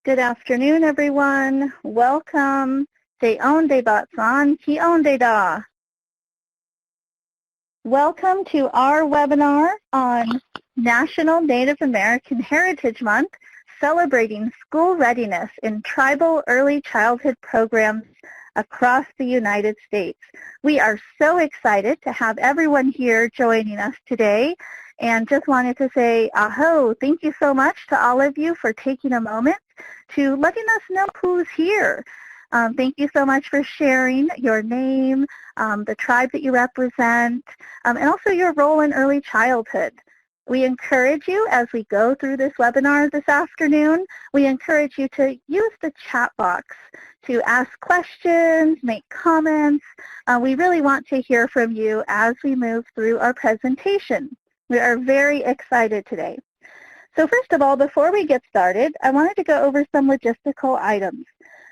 Good afternoon, everyone. Welcome. Seonde batsan, kionde da. Welcome to our webinar on National Native American Heritage Month, celebrating school readiness in tribal early childhood programs across the United States. We are so excited to have everyone here joining us today, and just wanted to say aho, thank you so much to all of you for taking a moment to letting us know who's here. Thank you so much for sharing your name, the tribe that you represent, and also your role in early childhood. We encourage you, as we go through this webinar this afternoon, we encourage you to use the chat box to ask questions, make comments. We really want to hear from you as we move through our presentation. We are very excited today. So first of all, before we get started, I wanted to go over some logistical items.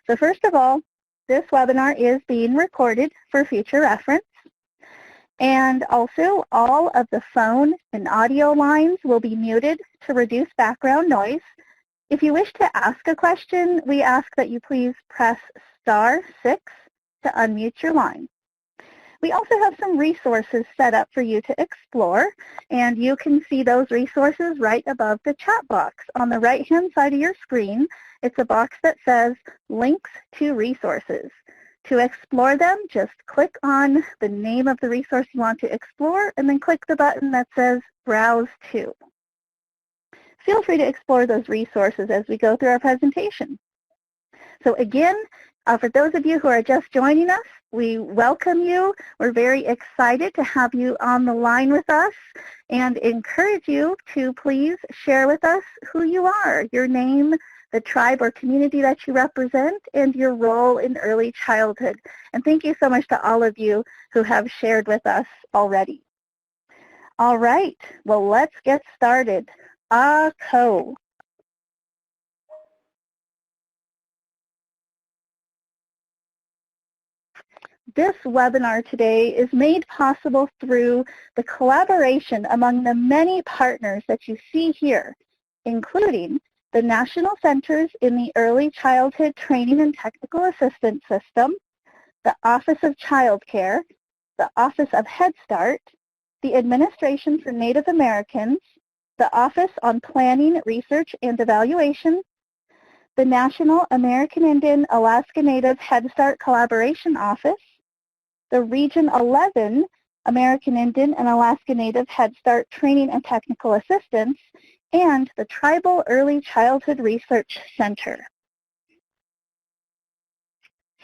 So first of all, this webinar is being recorded for future reference. And also, all of the phone and audio lines will be muted to reduce background noise. If you wish to ask a question, we ask that you please press *6 to unmute your line. We also have some resources set up for you to explore, and you can see those resources right above the chat box. On the right-hand side of your screen, it's a box that says Links to Resources. To explore them, just click on the name of the resource you want to explore, and then click the button that says Browse To. Feel free to explore those resources as we go through our presentation. So again, for those of you who are just joining us, we welcome you. We're very excited to have you on the line with us and encourage you to please share with us who you are, your name, the tribe or community that you represent, and your role in early childhood. And thank you so much to all of you who have shared with us already. All right, well, let's get started. Ako. This webinar today is made possible through the collaboration among the many partners that you see here, including the National Centers in the Early Childhood Training and Technical Assistance System, the Office of Child Care, the Office of Head Start, the Administration for Native Americans, the Office on Planning, Research, and Evaluation, the National American Indian Alaska Native Head Start Collaboration Office, the Region 11 American Indian and Alaska Native Head Start Training and Technical Assistance, and the Tribal Early Childhood Research Center.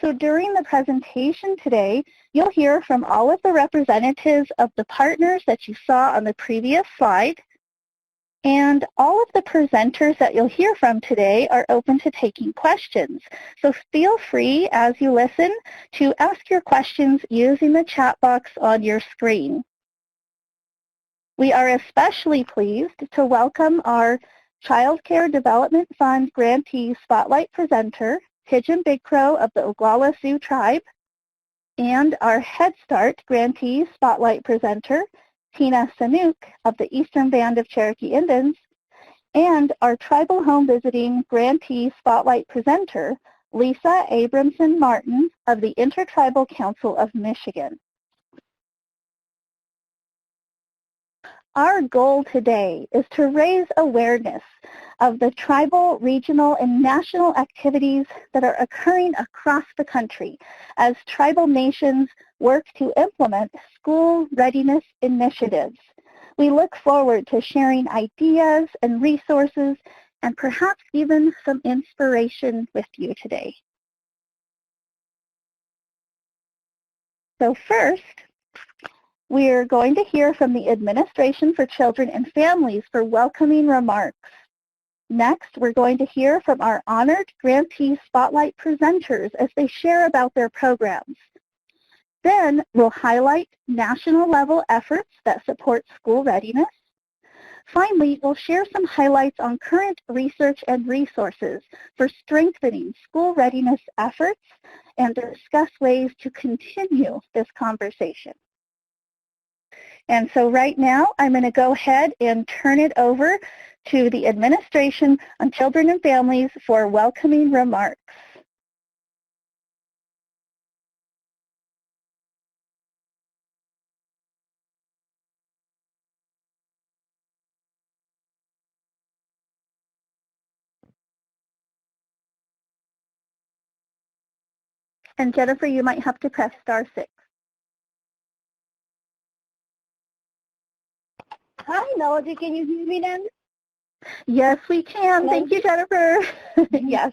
So during the presentation today, you'll hear from all of the representatives of the partners that you saw on the previous slide, and all of the presenters that you'll hear from today are open to taking questions. So feel free as you listen to ask your questions using the chat box on your screen. We are especially pleased to welcome our Child Care Development Fund grantee spotlight presenter, Pigeon Big Crow of the Oglala Sioux Tribe, and our Head Start grantee spotlight presenter, Tina Sanook of the Eastern Band of Cherokee Indians, and our Tribal Home Visiting grantee spotlight presenter, Lisa Abramson Martin of the Intertribal Council of Michigan. Our goal today is to raise awareness of the tribal, regional, and national activities that are occurring across the country as tribal nations work to implement school readiness initiatives. We look forward to sharing ideas and resources and perhaps even some inspiration with you today. So first, we're going to hear from the Administration for Children and Families for welcoming remarks. Next, we're going to hear from our honored grantee spotlight presenters as they share about their programs. Then we'll highlight national level efforts that support school readiness. Finally, we'll share some highlights on current research and resources for strengthening school readiness efforts and discuss ways to continue this conversation. And so right now, I'm going to go ahead and turn it over to the Administration on Children and Families for welcoming remarks. And Jennifer, you might have to press *6. Hi, Melody. Can you hear me then? Yes, we can. Thank you, Jennifer. Yes.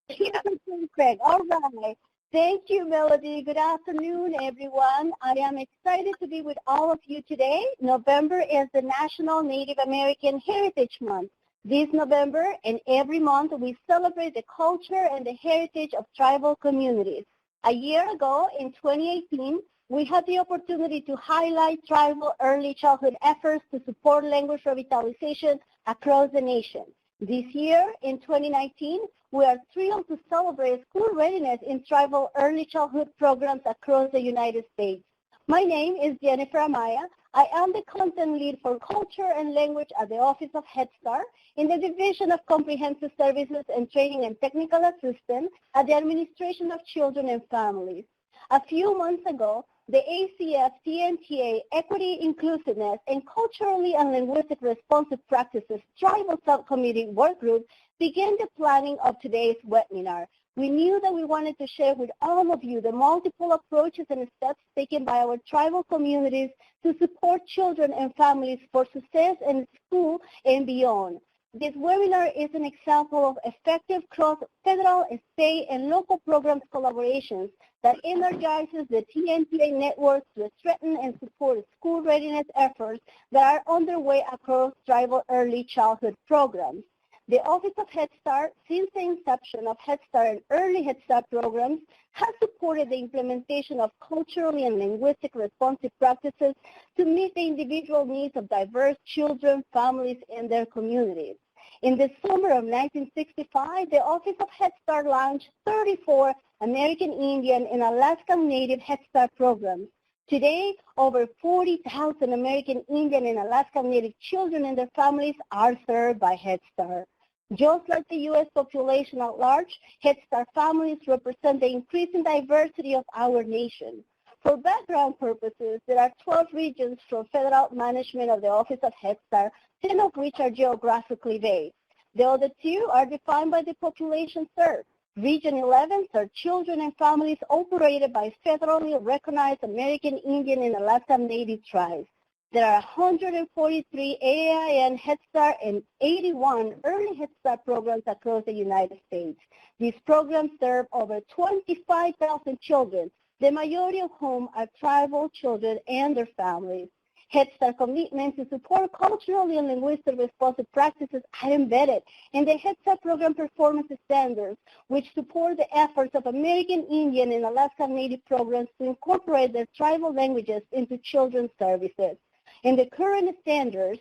Perfect. All right. Thank you, Melody. Good afternoon, everyone. I am excited to be with all of you today. November is the National Native American Heritage Month. This November and every month, we celebrate the culture and the heritage of tribal communities. A year ago, in 2018, we had the opportunity to highlight tribal early childhood efforts to support language revitalization across the nation. This year, in 2019, we are thrilled to celebrate school readiness in tribal early childhood programs across the United States. My name is Jennifer Amaya. I am the content lead for culture and language at the Office of Head Start in the Division of Comprehensive Services and Training and Technical Assistant at the Administration of Children and Families. A few months ago, the ACF TNTA Equity, Inclusiveness, and Culturally and Linguistic Responsive Practices Tribal Subcommittee Work Group began the planning of today's webinar. We knew that we wanted to share with all of you the multiple approaches and steps taken by our tribal communities to support children and families for success in school and beyond. This webinar is an example of effective cross-federal, state, and local programs collaborations that energizes the TNTA network to strengthen and support school readiness efforts that are underway across tribal early childhood programs. The Office of Head Start, since the inception of Head Start and Early Head Start programs, has supported the implementation of culturally and linguistic responsive practices to meet the individual needs of diverse children, families, and their communities. In the summer of 1965, the Office of Head Start launched 34 American Indian and Alaskan Native Head Start programs. Today, over 40,000 American Indian and Alaskan Native children and their families are served by Head Start. Just like the U.S. population at large, Head Start families represent the increasing diversity of our nation. For background purposes, there are 12 regions from federal management of the Office of Head Start, 10 of which are geographically based. The other 2 are defined by the population served. Region 11 serves children and families operated by federally recognized American Indian and Alaskan Native tribes. There are 143 AIAN Head Start and 81 Early Head Start programs across the United States. These programs serve over 25,000 children, the majority of whom are tribal children and their families. Head Start commitment to support culturally and linguistic responsive practices are embedded in the Head Start program performance standards, which support the efforts of American Indian and Alaska Native programs to incorporate their tribal languages into children's services. In the current standards,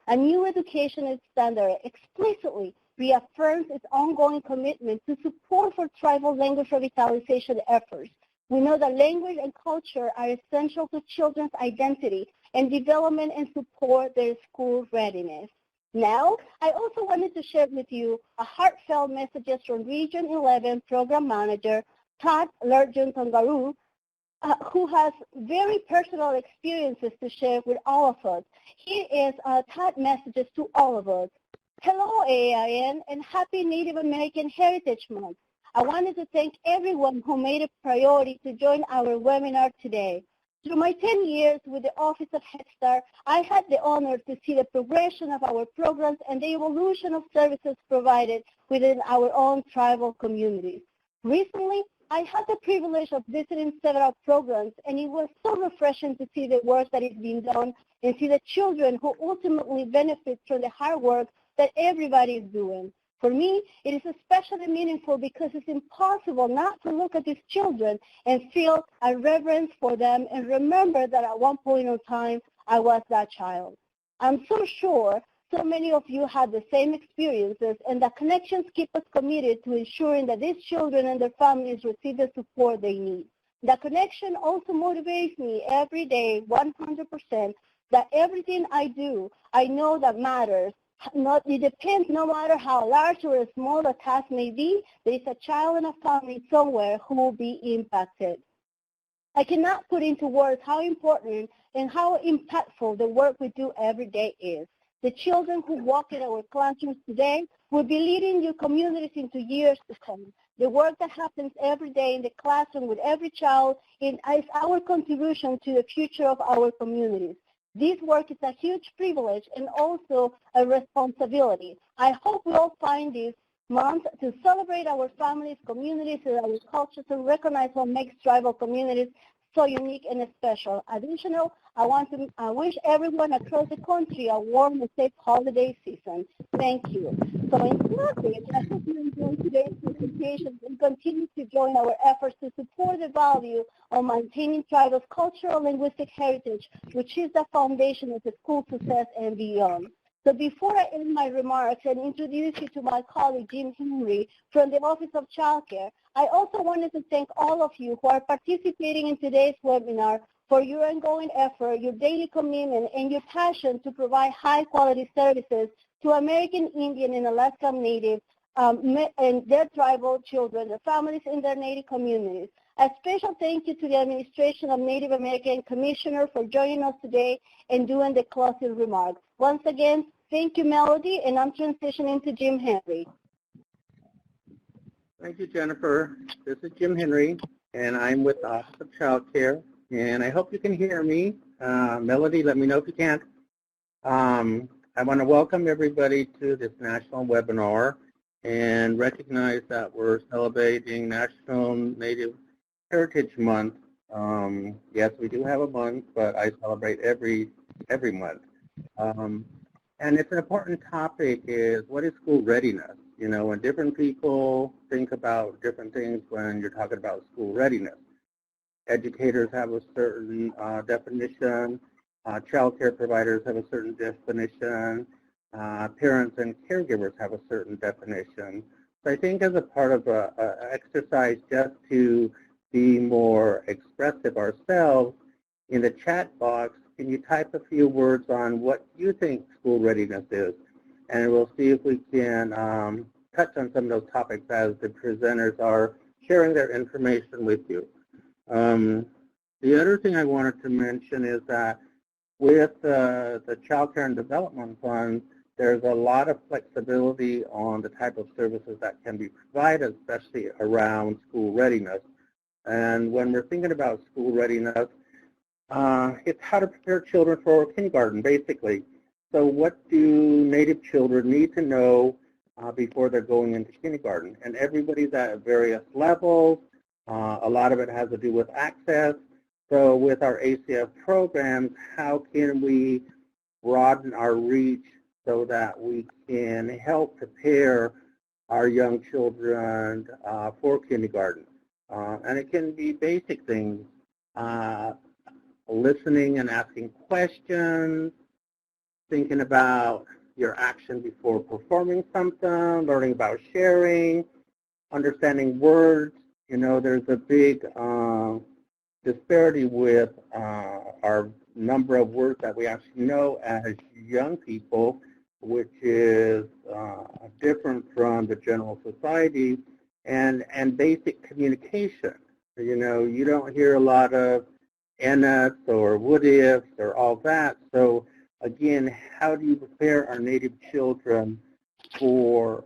a new education standard explicitly reaffirms its ongoing commitment to support for tribal language revitalization efforts. We know that language and culture are essential to children's identity and development and support their school readiness. Now, I also wanted to share with you a heartfelt messages from Region 11 Program Manager Todd Lerjun-Tongaru, who has very personal experiences to share with all of us. Here is Todd messages to all of us. Hello, AIAN, and happy Native American Heritage Month. I wanted to thank everyone who made it a priority to join our webinar today. Through my 10 years with the Office of Head Start, I had the honor to see the progression of our programs and the evolution of services provided within our own tribal communities. Recently, I had the privilege of visiting several programs, and it was so refreshing to see the work that is being done and see the children who ultimately benefit from the hard work that everybody is doing. For me, it is especially meaningful because it's impossible not to look at these children and feel a reverence for them and remember that at one point in time, I was that child. I'm so sure so many of you had the same experiences, and the connections keep us committed to ensuring that these children and their families receive the support they need. The connection also motivates me every day 100% that everything I do, I know that matters. It depends, no matter how large or small the task may be, there is a child and a family somewhere who will be impacted. I cannot put into words how important and how impactful the work we do every day is. The children who walk in our classrooms today will be leading your communities into years to come. The work that happens every day in the classroom with every child is our contribution to the future of our communities. This work is a huge privilege and also a responsibility. I hope we all find this month to celebrate our families, communities, and our cultures, and recognize what makes tribal communities so unique and special. Additional, I wish everyone across the country a warm and safe holiday season. Thank you. So in closing, I hope you enjoyed today's presentation and continue to join our efforts to support the value of maintaining tribal cultural and linguistic heritage, which is the foundation of the school success and beyond. So before I end my remarks and introduce you to my colleague, Jim Henry, from the Office of Child Care, I also wanted to thank all of you who are participating in today's webinar for your ongoing effort, your daily commitment, and your passion to provide high-quality services to American Indian and Alaska Native and their tribal children, their families, and their Native communities. A special thank you to the Administration of Native American Commissioner for joining us today and doing the closing remarks. Once again, thank you, Melody, and I'm transitioning to Jim Henry. Thank you, Jennifer. This is Jim Henry, and I'm with the Office of Child Care, and I hope you can hear me. Melody, let me know if you can't. I want to welcome everybody to this national webinar and recognize that we're celebrating National Native Heritage Month. Yes, we do have a month, but I celebrate every month. And it's an important topic is what is school readiness? You know, when different people think about different things when you're talking about school readiness. Educators have a certain definition. Child care providers have a certain definition. Parents and caregivers have a certain definition. So I think as a part of an exercise just to be more expressive ourselves, in the chat box, can you type a few words on what you think school readiness is? And we'll see if we can touch on some of those topics as the presenters are sharing their information with you. The other thing I wanted to mention is that with the Child Care and Development Fund, there's a lot of flexibility on the type of services that can be provided, especially around school readiness. And when we're thinking about school readiness, it's how to prepare children for kindergarten, basically. So what do Native children need to know before they're going into kindergarten? And everybody's at various levels. A lot of it has to do with access. So with our ACF programs, how can we broaden our reach so that we can help prepare our young children for kindergarten? And it can be basic things, listening and asking questions, thinking about your action before performing something, learning about sharing, understanding words. You know, there's a big disparity with our number of words that we actually know as young people, which is different from the general society, and basic communication. You know, you don't hear a lot of NNAHM or what ifs or all that. So again, how do you prepare our Native children for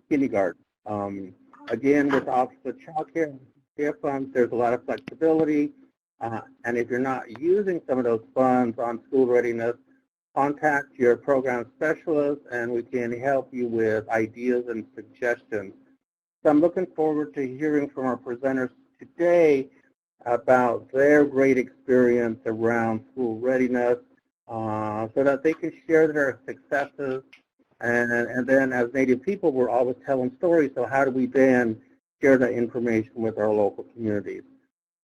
kindergarten? Again, with the Office of Child Care funds, there's a lot of flexibility. And if you're not using some of those funds on school readiness, contact your program specialist and we can help you with ideas and suggestions. So I'm looking forward to hearing from our presenters today about their great experience around school readiness so that they can share their successes. And then as Native people, we're always telling stories, so how do we then share that information with our local communities?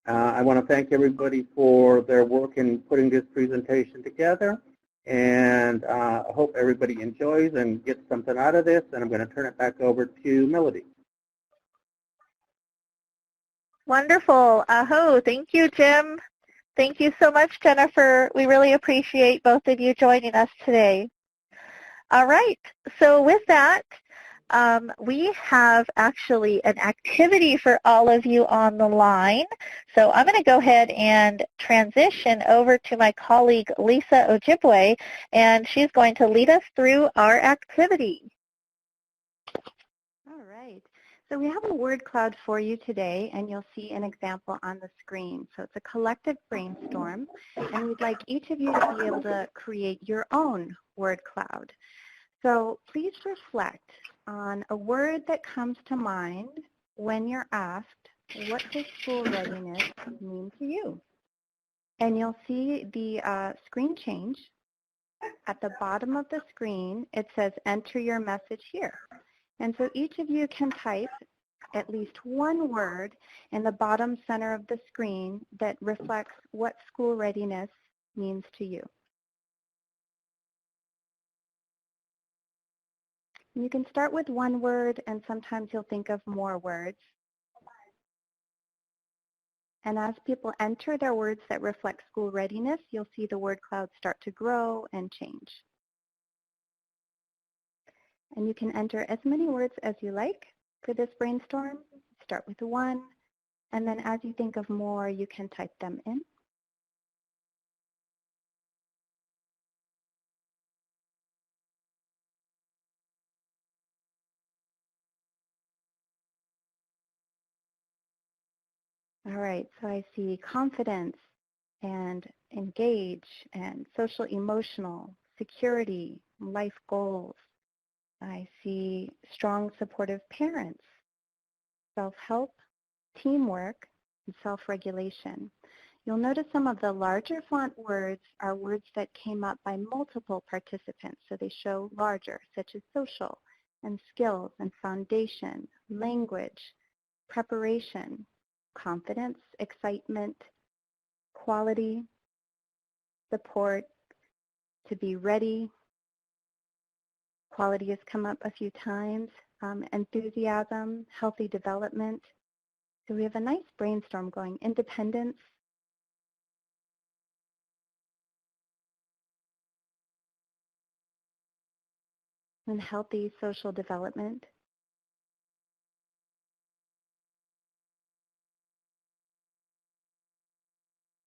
I want to thank everybody for their work in putting this presentation together, and I hope everybody enjoys and gets something out of this, and I'm going to turn it back over to Melody. Wonderful. Aho. Thank you, Jim. Thank you so much, Jennifer. We really appreciate both of you joining us today. All right. So with that, we have actually an activity for all of you on the line. So I'm going to go ahead and transition over to my colleague Lisa Ojibwe, and she's going to lead us through our activity. All right. So we have a word cloud for you today, and you'll see an example on the screen. So it's a collective brainstorm, and we'd like each of you to be able to create your own word cloud. So please reflect on a word that comes to mind when you're asked, what does school readiness mean to you? And you'll see the screen change. At the bottom of the screen, it says enter your message here. And so each of you can type at least one word in the bottom center of the screen that reflects what school readiness means to you. You can start with one word, and sometimes you'll think of more words. And as people enter their words that reflect school readiness, you'll see the word cloud start to grow and change. And you can enter as many words as you like for this brainstorm. Start with one, and then as you think of more, you can type them in. All right, so I see confidence and engage and social emotional, security, life goals. I see strong supportive parents, self-help, teamwork, and self-regulation. You'll notice some of the larger font words are words that came up by multiple participants, so they show larger, such as social and skills and foundation, language, preparation, confidence, excitement, quality, support, to be ready. Quality has come up a few times. Enthusiasm, healthy development. So we have a nice brainstorm going. Independence, and healthy social development.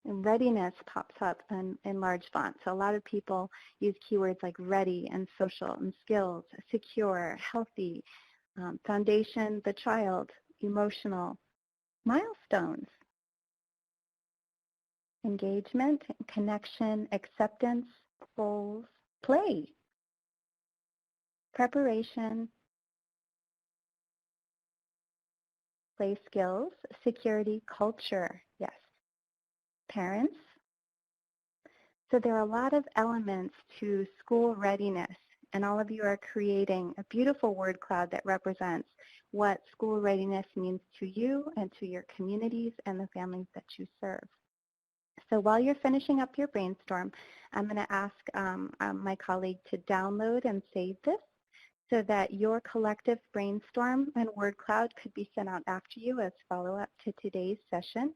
And readiness pops up in large font. So a lot of people use keywords like ready and social and skills, secure, healthy, foundation, the child, emotional, milestones, engagement, connection, acceptance, goals, play, preparation, play skills, security, culture, yes, parents. So there are a lot of elements to school readiness, and all of you are creating a beautiful word cloud that represents what school readiness means to you and to your communities and the families that you serve. So while you're finishing up your brainstorm, I'm going to ask my colleague to download and save this so that your collective brainstorm and word cloud could be sent out after you as follow-up to today's session.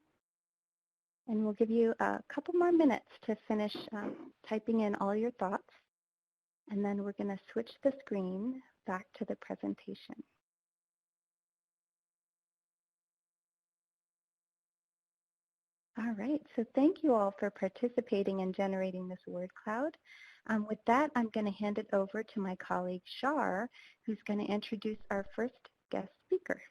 And we'll give you a couple more minutes to finish typing in all your thoughts. And then we're going to switch the screen back to the presentation. All right, so thank you all for participating in generating this word cloud. With that, I'm going to hand it over to my colleague Shar, who's going to introduce our first guest speaker.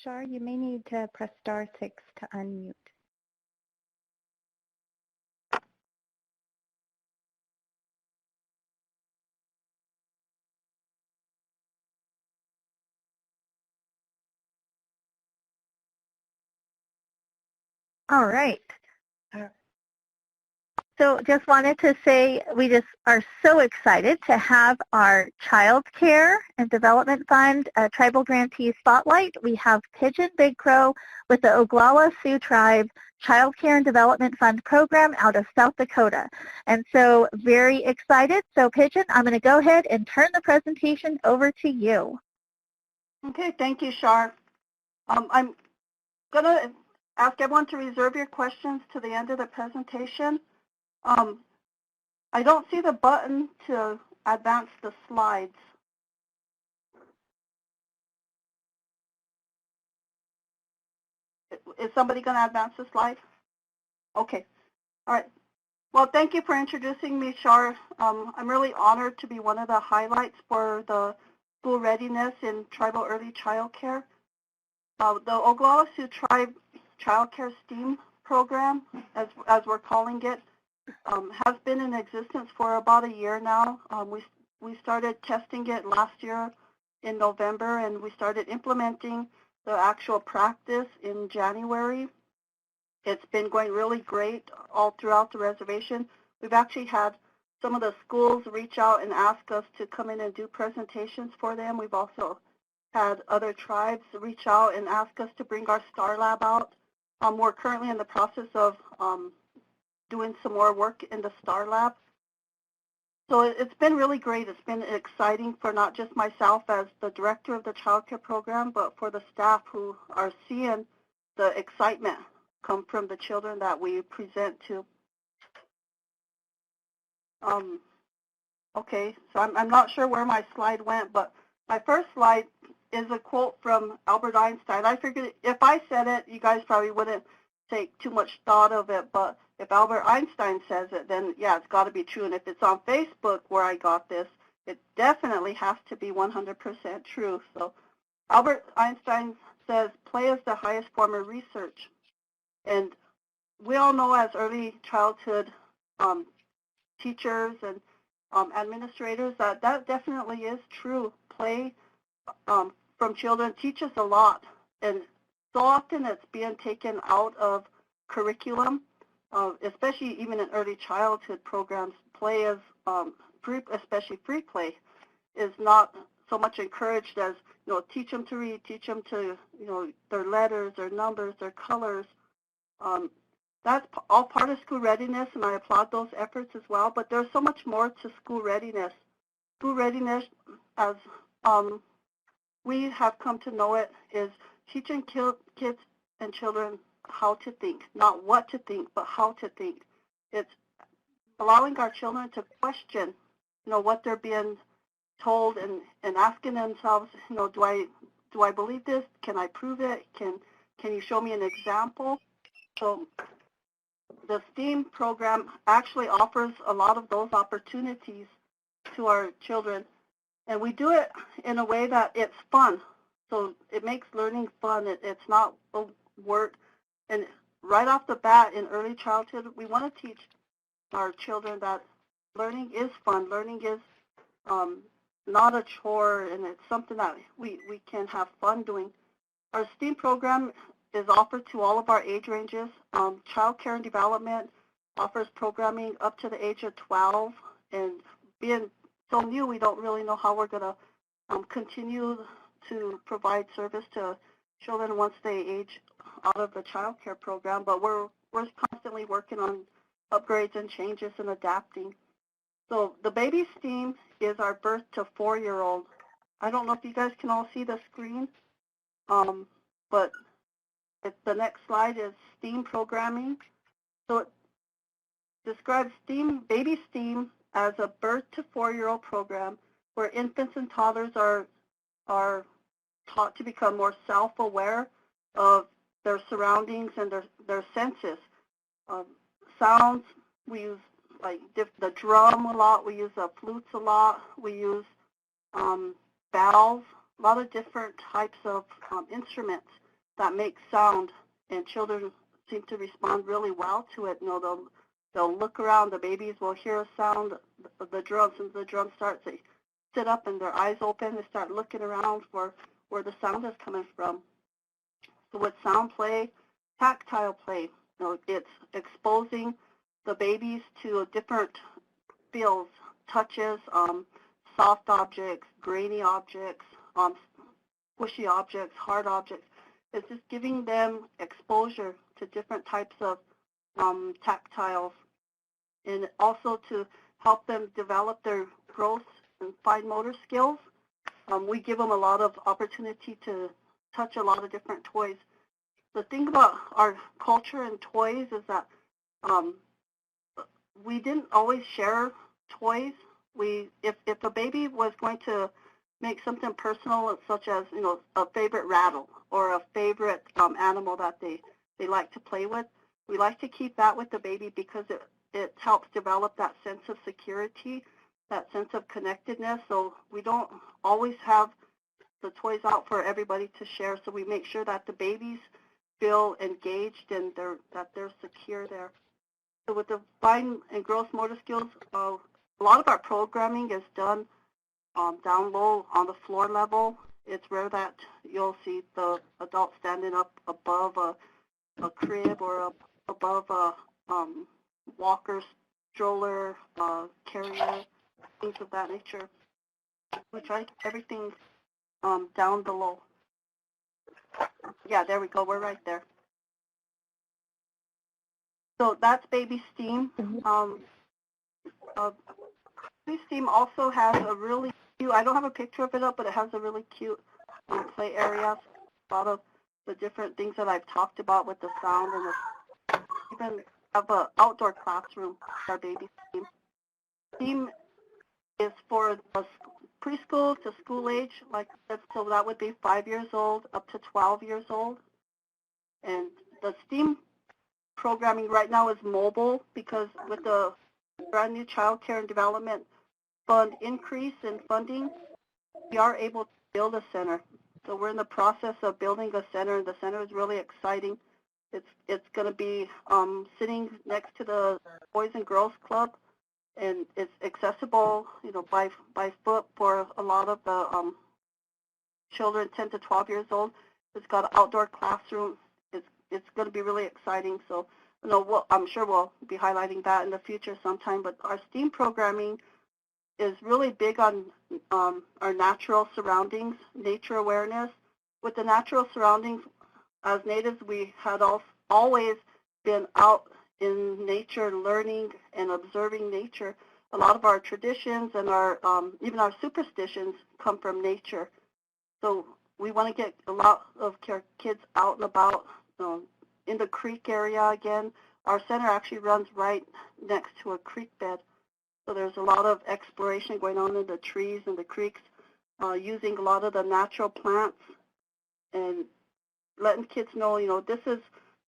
Shar, you may need to press *6 to unmute. All right. So just wanted to say we just are so excited to have our Child Care and Development Fund Tribal Grantee Spotlight. We have Pigeon Big Crow with the Oglala Sioux Tribe Child Care and Development Fund program out of South Dakota. And so very excited. So Pigeon, I'm going to go ahead and turn the presentation over to you. Okay, thank you, Shar. I'm going to ask everyone to reserve your questions to the end of the presentation. I don't see the button to advance the slides. Is somebody going to advance the slide? Okay. All right. Well, thank you for introducing me, Shar. I'm really honored to be one of the highlights for the school readiness in tribal early child care. The Oglala Sioux Tribe Child Care STEAM program, as we're calling it, has been in existence for about a year now. We started testing it last year in November, and we started implementing the actual practice in January. It's been going really great all throughout the reservation. We've actually had some of the schools reach out and ask us to come in and do presentations for them. We've also had other tribes reach out and ask us to bring our STAR Lab out. We're currently in the process of doing some more work in the STAR Lab. So it's been really great. It's been exciting for not just myself as the director of the child care program, but for the staff who are seeing the excitement come from the children that we present to. Okay, so I'm not sure where my slide went, but my first slide is a quote from Albert Einstein. I figured if I said it, you guys probably wouldn't take too much thought of it, but if Albert Einstein says it, then yeah, it's got to be true. And if it's on Facebook where I got this, it definitely has to be 100% true. So Albert Einstein says, play is the highest form of research. And we all know as early childhood teachers and administrators that definitely is true. Play from children teaches a lot. And so often it's being taken out of curriculum. Especially even in early childhood programs, play is, especially free play, is not so much encouraged as, teach them to read, teach them to, their letters, their numbers, their colors. That's all part of school readiness, and I applaud those efforts as well, but there's so much more to school readiness. School readiness, as we have come to know it, is teaching kids and children how to think, not what to think, but how to think. It's allowing our children to question, what they're being told and asking themselves, do I believe this? Can I prove it? Can you show me an example? So the STEAM program actually offers a lot of those opportunities to our children, and we do it in a way that it's fun. So it makes learning fun. It's not a word. And right off the bat in early childhood, we want to teach our children that learning is fun. Learning is not a chore, and it's something that we can have fun doing. Our STEAM program is offered to all of our age ranges. Child Care and Development offers programming up to the age of 12. And being so new, we don't really know how we're going to continue to provide service to children once they age out of the child care program, but we're constantly working on upgrades and changes and adapting. So the baby STEAM is our birth to 4-year-old. I don't know if you guys can all see the screen, but the next slide is STEAM programming. So it describes baby STEAM as a birth to 4-year-old program where infants and toddlers are taught to become more self-aware of their surroundings and their senses. Sounds, we use like the drum a lot, we use flutes a lot, we use bells, a lot of different types of instruments that make sound, and children seem to respond really well to it. They'll look around, the babies will hear a sound, the drums, and the drum starts, they sit up and their eyes open, they start looking around for where the sound is coming from. So with sound play, tactile play, it's exposing the babies to different feels, touches, soft objects, grainy objects, squishy objects, hard objects. It's just giving them exposure to different types of tactiles, and also to help them develop their gross and fine motor skills. We give them a lot of opportunity to touch a lot of different toys. The thing about our culture and toys is that we didn't always share toys. If a baby was going to make something personal, such as a favorite rattle or a favorite animal that they like to play with, we like to keep that with the baby because it helps develop that sense of security, that sense of connectedness. So we don't always have the toys out for everybody to share. So we make sure that the babies feel engaged and that they're secure there. So with the fine and gross motor skills, a lot of our programming is done down low on the floor level. It's rare that you'll see the adult standing up above a crib or above a walker, stroller, carrier, things of that nature. We try everything down below. Yeah, there we go. We're right there. So that's baby STEAM. Baby STEAM also has a really cute, I don't have a picture of it up, but it has a really cute play area. A lot of the different things that I've talked about with the sound, and even have an outdoor classroom for baby STEAM. STEAM is for the preschool to school age, like I said, so that would be 5 years old up to 12 years old. And the STEAM programming right now is mobile because with the brand new Child Care and Development Fund increase in funding, we are able to build a center. So we're in the process of building a center, and the center is really exciting. It's going to be sitting next to the Boys and Girls Club, and it's accessible, by foot for a lot of the children 10 to 12 years old. It's got an outdoor classroom. It's going to be really exciting. So, I'm sure we'll be highlighting that in the future sometime. But our STEAM programming is really big on our natural surroundings, nature awareness. With the natural surroundings, as natives, we had always been out in nature, learning and observing nature. A lot of our traditions and our even our superstitions come from nature. So we want to get a lot of kids out and about in the creek area again. Our center actually runs right next to a creek bed. So there's a lot of exploration going on in the trees and the creeks, using a lot of the natural plants and letting kids know, this is,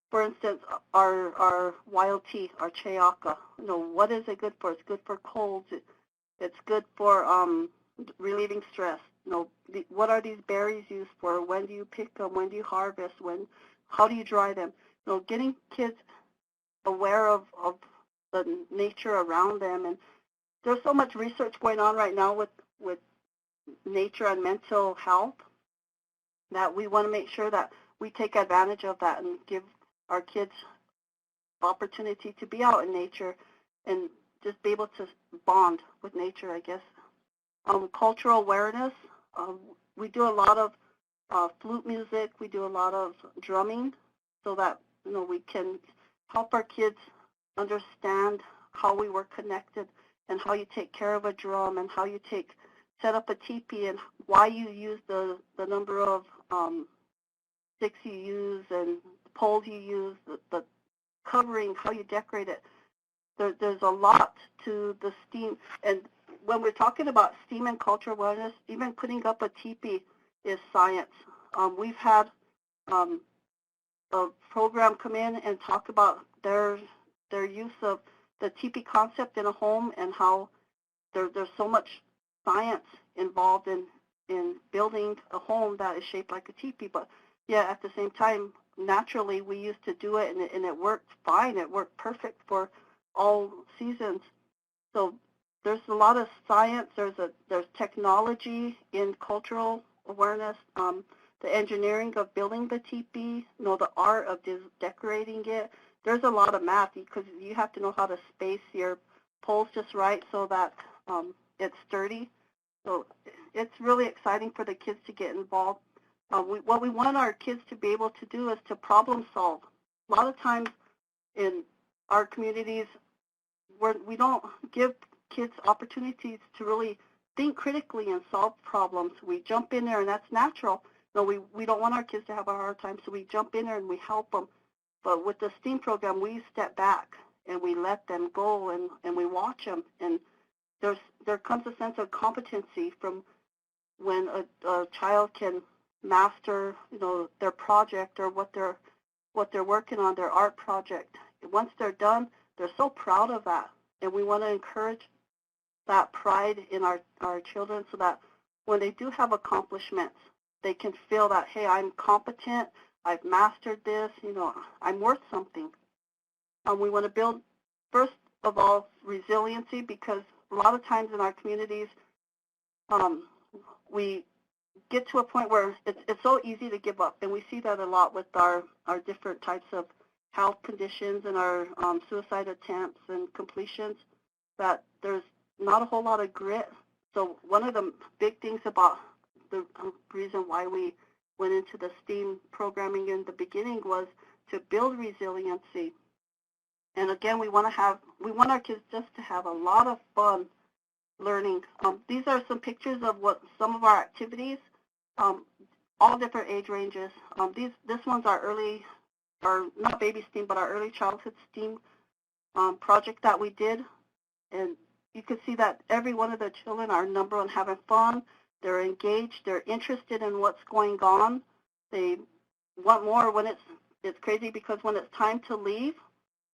for instance, our wild tea, our chayaka. What is it good for? It's good for colds. It's good for relieving stress. What are these berries used for? When do you pick them? When do you harvest? How do you dry them? Getting kids aware of the nature around them. And there's so much research going on right now with nature and mental health that we want to make sure that we take advantage of that and give our kids opportunity to be out in nature and just be able to bond with nature, I guess. Cultural awareness, we do a lot of flute music, we do a lot of drumming so that we can help our kids understand how we were connected and how you take care of a drum and how you set up a teepee and why you use the number of sticks you use and poles you use, the covering, how you decorate it. There's a lot to the STEAM. And when we're talking about STEAM and cultural awareness, even putting up a teepee is science. We've had a program come in and talk about their use of the teepee concept in a home and how there's so much science involved in building a home that is shaped like a teepee. But yeah, at the same time, naturally we used to do it and it worked fine. It worked perfect for all seasons. So there's a lot of science. There's technology in cultural awareness. The engineering of building the teepee, the art of decorating it, there's a lot of math because you have to know how to space your poles just right so that it's sturdy. So it's really exciting for the kids to get involved. What we want our kids to be able to do is to problem solve. A lot of times in our communities, we don't give kids opportunities to really think critically and solve problems. We jump in there, and that's natural. No, we don't want our kids to have a hard time, so we jump in there and we help them. But with the STEAM program, we step back and we let them go and we watch them. And there comes a sense of competency from when a child can master, their project or what they're working on, their art project. Once they're done, they're so proud of that. And we want to encourage that pride in our children so that when they do have accomplishments, they can feel that, hey, I'm competent, I've mastered this, I'm worth something. We want to build, first of all, resiliency, because a lot of times in our communities, we get to a point where it's so easy to give up, and we see that a lot with our different types of health conditions and our suicide attempts and completions, that there's not a whole lot of grit. So one of the big things about the reason why we went into the STEAM programming in the beginning was to build resiliency. And again, we want our kids just to have a lot of fun learning. These are some pictures of what some of our activities, all different age ranges. This one's not baby STEAM, but our early childhood STEAM project that we did. And you can see that every one of the children are number one, having fun. They're engaged. They're interested in what's going on. They want more. When it's crazy because when it's time to leave,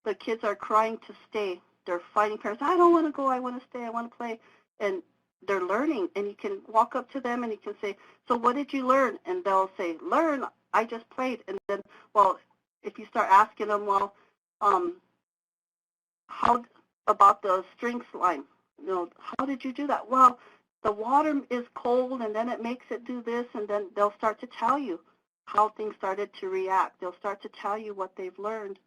the kids are crying to stay. They're fighting parents. I don't want to go. I want to stay. I want to play. And they're learning. And you can walk up to them and you can say, so what did you learn? And they'll say, learn. I just played. And then, well, if you start asking them, well, how about the string slime? How did you do that? Well, the water is cold, and then it makes it do this, and then they'll start to tell you how things started to react. They'll start to tell you what they've learned.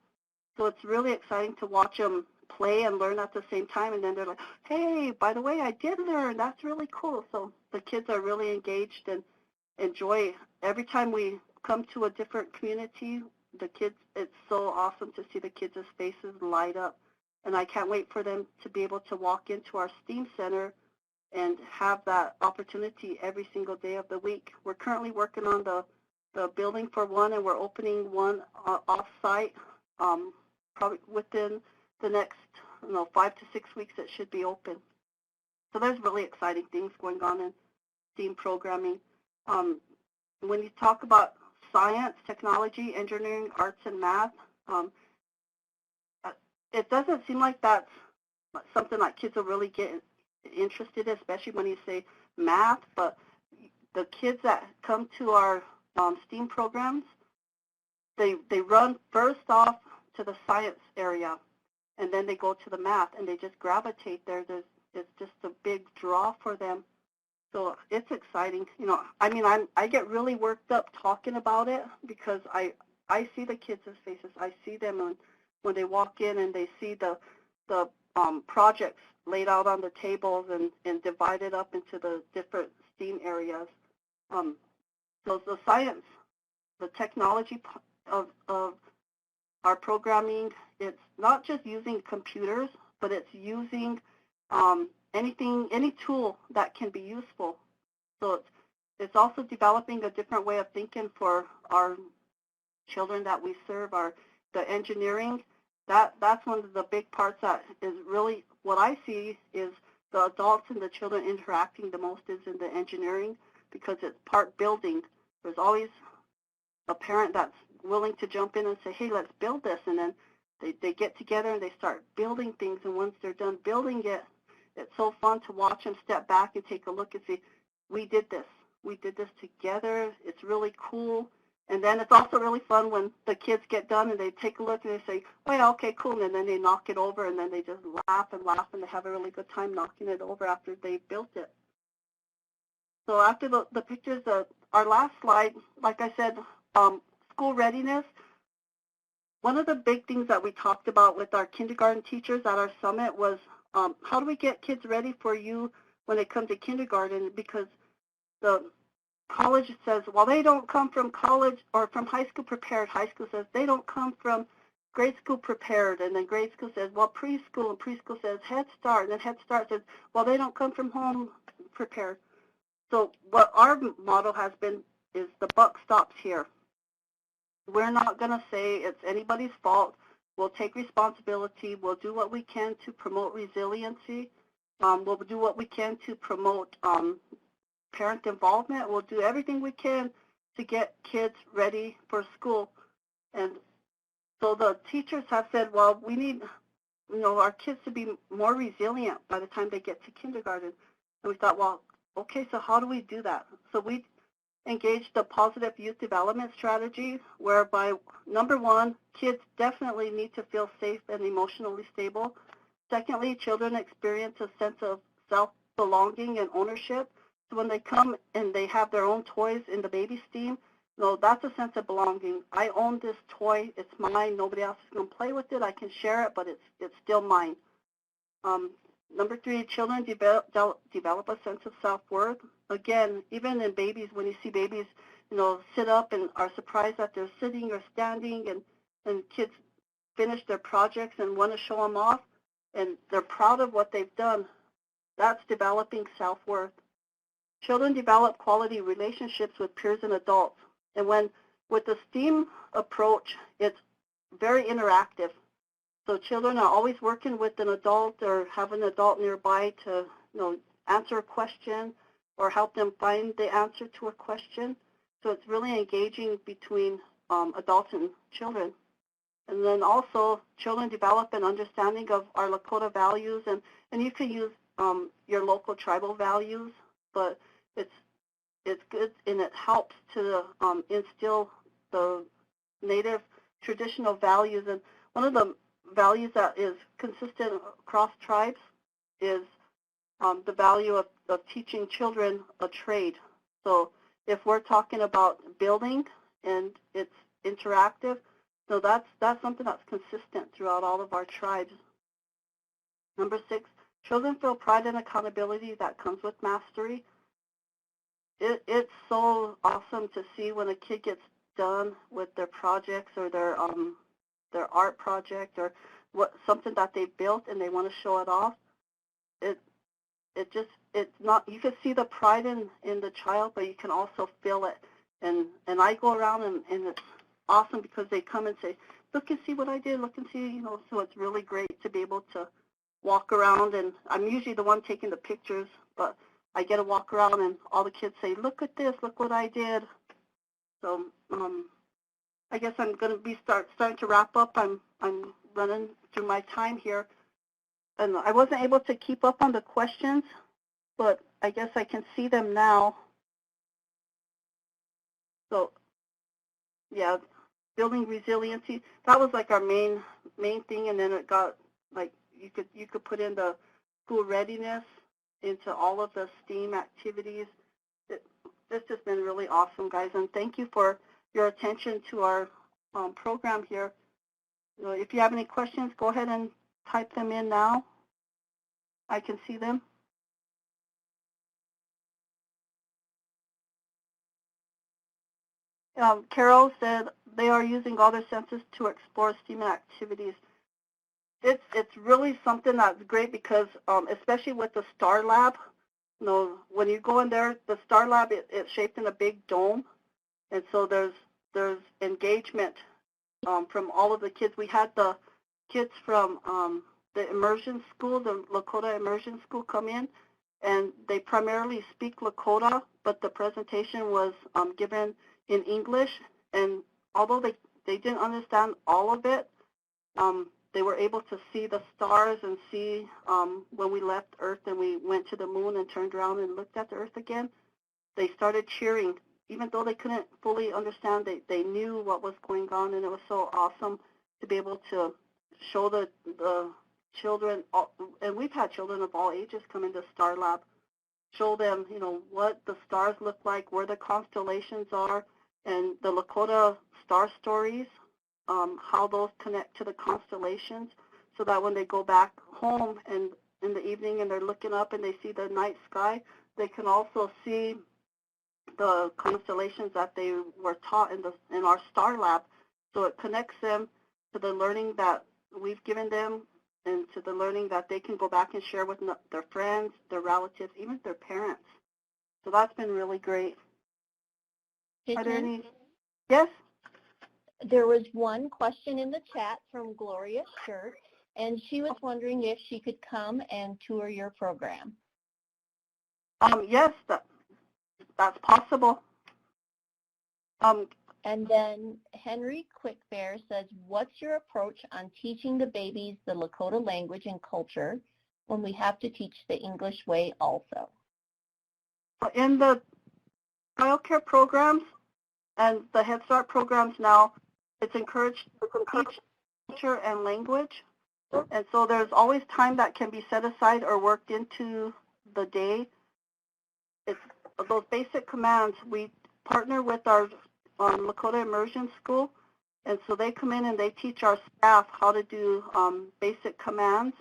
So it's really exciting to watch them play and learn at the same time, and then they're like, hey, by the way, I did learn. That's really cool. So the kids are really engaged and enjoy. Every time we come to a different community, the kids, it's so awesome to see the kids' faces light up. And I can't wait for them to be able to walk into our STEAM center and have that opportunity every single day of the week. We're currently working on the building for one, and we're opening one off-site. Probably within the next 5 to 6 weeks it should be open. So there's really exciting things going on in STEAM programming. When you talk about science, technology, engineering, arts, and math, it doesn't seem like that's something that kids will really get interested in, especially when you say math. But the kids that come to our STEAM programs, they run first off to the science area, and then they go to the math, and they just gravitate there. It's just a big draw for them. So it's exciting. I get really worked up talking about it because I see the kids' faces. I see them when they walk in and they see the projects laid out on the tables and divided up into the different STEAM areas. So the science, the technology of our programming, it's not just using computers, but it's using any tool that can be useful. So it's also developing a different way of thinking for our children that we serve. The engineering, that's one of the big parts that is really what I see is the adults and the children interacting the most is in the engineering, because it's part building. There's always a parent that's willing to jump in and say, hey, let's build this, and then they get together and they start building things, and once they're done building it, it's so fun to watch them step back and take a look and say, we did this together, it's really cool. And then it's also really fun when the kids get done and they take a look and they say, oh yeah, okay, cool, and then they knock it over, and then they just laugh and they have a really good time knocking it over after they built it. So after the pictures, our last slide, like I said, school readiness, one of the big things that we talked about with our kindergarten teachers at our summit was how do we get kids ready for you when they come to kindergarten, because the college says, well, they don't come from college or from high school prepared. High school says they don't come from grade school prepared, and then grade school says, well, preschool, and preschool says Head Start, and then Head Start says, well, they don't come from home prepared. So what our motto has been is the buck stops here. We're not going to say it's anybody's fault. We'll take responsibility. We'll do what we can to promote resiliency. We'll do what we can to promote parent involvement. We'll do everything we can to get kids ready for school. And so the teachers have said, well, we need, our kids to be more resilient by the time they get to kindergarten. And we thought, well, okay, so how do we do that? So we engaged a positive youth development strategy whereby, number one, kids definitely need to feel safe and emotionally stable. Secondly, children experience a sense of self-belonging and ownership. So when they come and they have their own toys in the baby steam, that's a sense of belonging. I own this toy. It's mine. Nobody else is going to play with it. I can share it, but it's still mine. Number three, children develop a sense of self-worth. Again, even in babies, when you see babies, sit up and are surprised that they're sitting or standing, and kids finish their projects and want to show them off, and they're proud of what they've done, that's developing self-worth. Children develop quality relationships with peers and adults. And with the STEAM approach, it's very interactive. So children are always working with an adult or have an adult nearby to, answer a question or help them find the answer to a question. So it's really engaging between adults and children. And then also, children develop an understanding of our Lakota values, and you can use your local tribal values, but it's good and it helps to instill the Native traditional values. And one of the values that is consistent across tribes is the value of teaching children a trade. So if we're talking about building and it's interactive, so that's something that's consistent throughout all of our tribes. Number 6, children feel pride and accountability that comes with mastery. It's so awesome to see when a kid gets done with their projects or their art project or something that they built and they want to show it off. It's not, you can see the pride in the child, but you can also feel it. And I go around and it's awesome because they come and say, look and see what I did, look and see, so it's really great to be able to walk around, and I'm usually the one taking the pictures, but I get to walk around and all the kids say, look at this, look what I did. So I guess I'm going to be starting to wrap up. I'm running through my time here. And I wasn't able to keep up on the questions, but I guess I can see them now. So, yeah, building resiliency, that was like our main thing, and then it got, like, you could put in the school readiness into all of the STEAM activities. It's just been really awesome, guys, and thank you for your attention to our program here. If you have any questions, go ahead and type them in now. I can see them. Carol said they are using all their senses to explore STEAM activities. It's really something that's great because, especially with the STAR Lab, when you go in there, the STAR Lab, it's shaped in a big dome, and so there's engagement from all of the kids. We had the kids from the immersion school, the Lakota immersion school, come in, and they primarily speak Lakota, but the presentation was given in English, and although they didn't understand all of it, they were able to see the stars and see when we left Earth and we went to the moon and turned around and looked at the Earth again. They started cheering. Even though they couldn't fully understand, they knew what was going on, and it was so awesome to be able to show the children, and we've had children of all ages come into Star Lab, show them, what the stars look like, where the constellations are, and the Lakota star stories. how those connect to the constellations, so that when they go back home and in the evening and they're looking up and they see the night sky, they can also see the constellations that they were taught in our star lab. So it connects them to the learning that we've given them and to the learning that they can go back and share with their friends, their relatives, even their parents. So that's been really great. Are there any? Yes? There was one question in the chat from Gloria Shirt, and she was wondering if she could come and tour your program. Yes, that's possible. And then Henry Quickbear says, what's your approach on teaching the babies the Lakota language and culture when we have to teach the English way also? In the child care programs and the Head Start programs now, it's encouraged to teach culture and language. And so there's always time that can be set aside or worked into the day. It's those basic commands. We partner with our Lakota Immersion School, and so they come in and they teach our staff how to do basic commands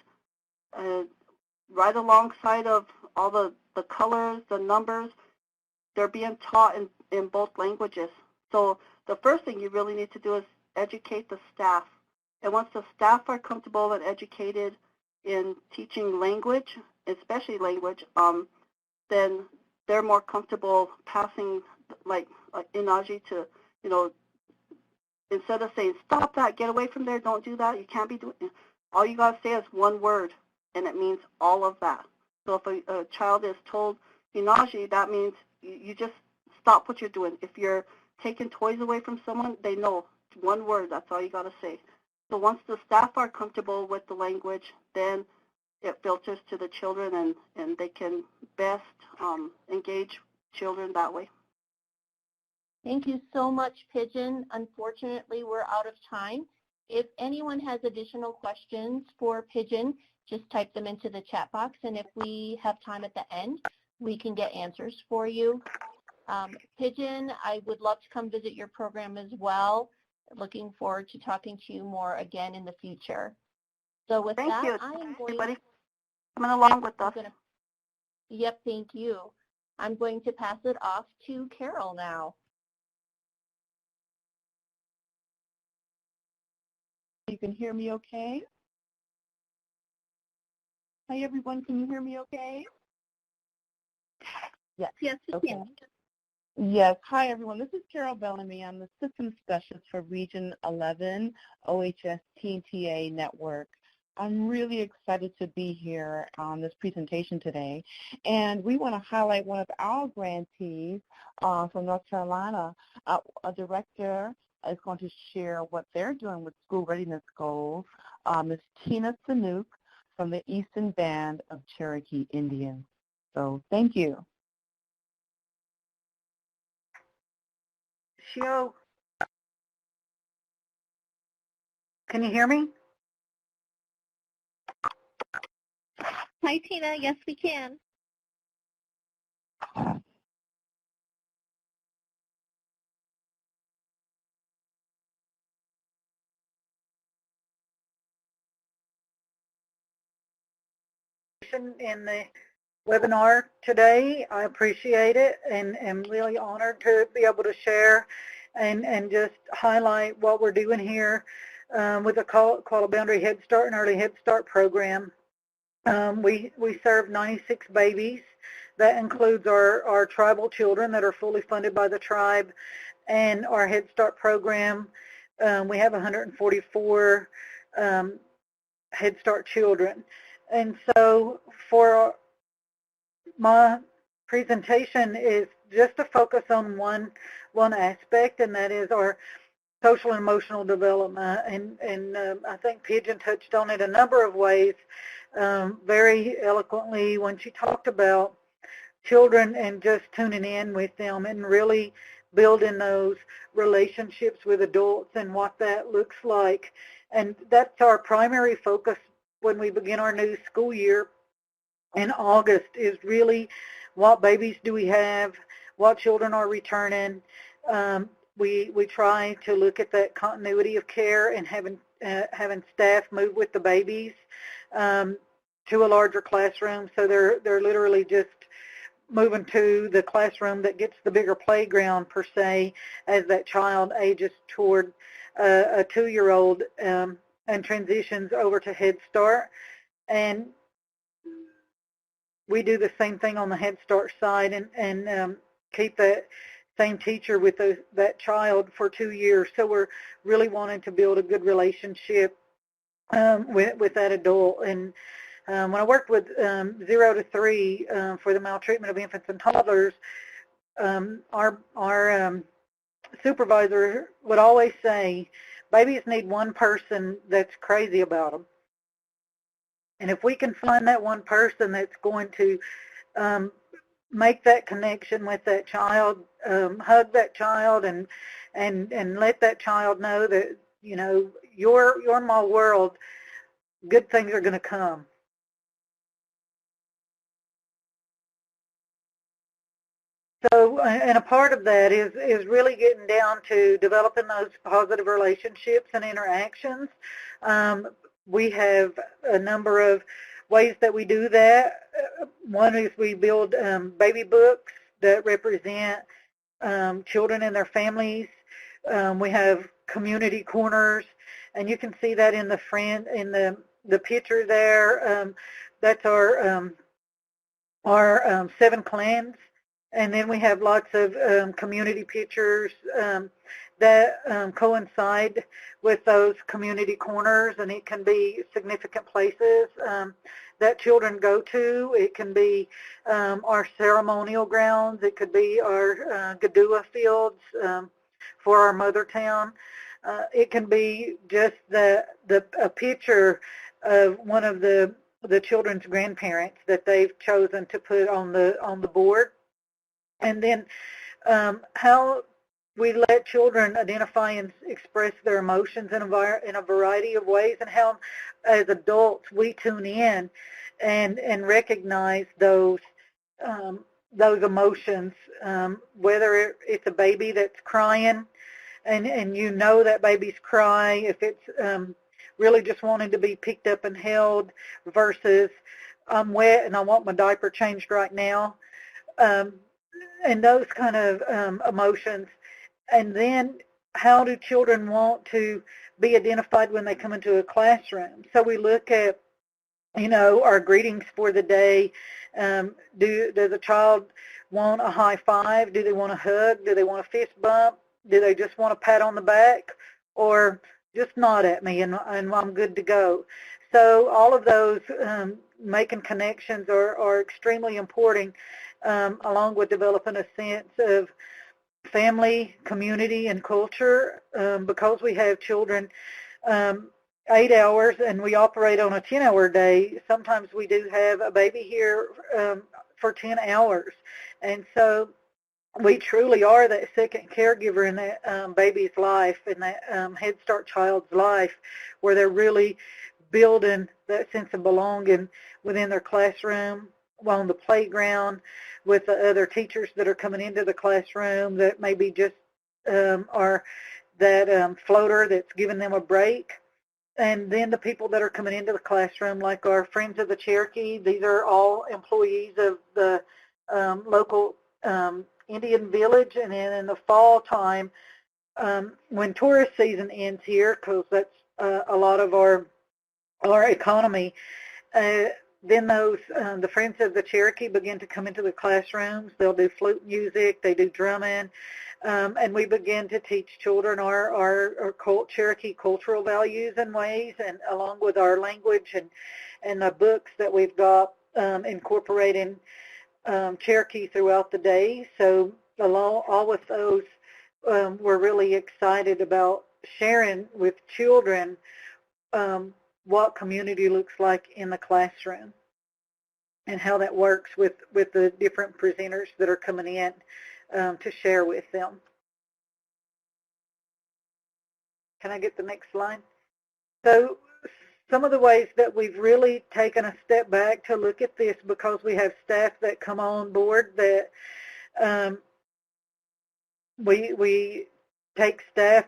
right alongside of all the colors, the numbers. They're being taught in both languages. So the first thing you really need to do is educate the staff. And once the staff are comfortable and educated in teaching language, especially language, then they're more comfortable passing, like Inaji, to, instead of saying, stop that, get away from there, don't do that, you can't be doing it. All you got to say is one word, and it means all of that. So if a child is told Inaji, that means you just stop what you're doing. If you're taking toys away from someone, they know one word, that's all you got to say. So once the staff are comfortable with the language, then it filters to the children, and they can best engage children that way. Thank you so much, Pigeon. Unfortunately, we're out of time. If anyone has additional questions for Pigeon, just type them into the chat box, and if we have time at the end, we can get answers for you. Pigeon, I would love to come visit your program as well. Looking forward to talking to you more again in the future. So with Thank that, you. I am going Everybody coming along with us. Yep, thank you. I'm going to pass it off to Carol now. You can hear me okay? Hi everyone, can you hear me okay? Yes, yes, okay. Can. Yes, hi everyone. This is Carol Bellamy. I'm the Systems Specialist for Region 11 OHS TTA Network. I'm really excited to be here on this presentation today. And we want to highlight one of our grantees from North Carolina. A director is going to share what they're doing with school readiness goals. Ms. Tina Sanook from the Eastern Band of Cherokee Indians. So thank you. Shio, can you hear me? Hi, Tina. Yes, we can. In the webinar today. I appreciate it and am really honored to be able to share and just highlight what we're doing here with the Quality Boundary Head Start and Early Head Start program. We serve 96 babies. That includes our tribal children that are fully funded by the tribe, and our Head Start program. We have 144 Head Start children. And so for my presentation is just to focus on one aspect, and that is our social and emotional development. And I think Pigeon touched on it a number of ways very eloquently when she talked about children and just tuning in with them and really building those relationships with adults and what that looks like. And that's our primary focus when we begin our new school year in August, is really what babies do we have, what children are returning, we try to look at that continuity of care and having staff move with the babies to a larger classroom, so they're literally just moving to the classroom that gets the bigger playground per se as that child ages toward a 2-year-old and transitions over to Head Start. And we do the same thing on the Head Start side and keep that same teacher with that child for 2 years. So we're really wanting to build a good relationship with that adult. And when I worked with 0 to 3 for the maltreatment of infants and toddlers, our supervisor would always say, babies need one person that's crazy about them. And if we can find that one person that's going to make that connection with that child, hug that child, and let that child know that, you know, you're in my world, good things are going to come. So, and a part of that is really getting down to developing those positive relationships and interactions. We have a number of ways that we do that. One is we build baby books that represent children and their families. We have community corners, and you can see that in the picture there. That's our 7 clans. And then we have lots of community pictures that coincide with those community corners, and it can be significant places that children go to. It can be our ceremonial grounds. It could be our Gadua fields for our mother town. It can be just a picture of one of the children's grandparents that they've chosen to put on the board. And then how we let children identify and express their emotions in a variety of ways, and how as adults we tune in and recognize those emotions, whether it's a baby that's crying and you know that baby's cry, if it's really just wanting to be picked up and held versus I'm wet and I want my diaper changed right now. And those kind of emotions. And then how do children want to be identified when they come into a classroom? So we look at, you know, our greetings for the day. Does a child want a high five? Do they want a hug? Do they want a fist bump? Do they just want a pat on the back? Or just nod at me and I'm good to go? So all of those making connections are extremely important, along with developing a sense of family, community, and culture. Because we have children 8 hours and we operate on a 10-hour day, sometimes we do have a baby here for 10 hours. And so we truly are that second caregiver in that baby's life, in that Head Start child's life, where they're really building that sense of belonging within their classroom, on the playground, with the other teachers that are coming into the classroom that maybe just are that floater that's giving them a break. And then the people that are coming into the classroom, like our Friends of the Cherokee, these are all employees of the local Indian village. And then in the fall time, when tourist season ends here, because that's a lot of our economy, then the Friends of the Cherokee begin to come into the classrooms. They'll do flute music, they do drumming, and we begin to teach children our Cherokee cultural values and ways, and along with our language and the books that we've got incorporating Cherokee throughout the day. So all with those, we're really excited about sharing with children what community looks like in the classroom and how that works with the different presenters that are coming in to share with them. Can I get the next slide? So some of the ways that we've really taken a step back to look at this, because we have staff that come on board that we take staff.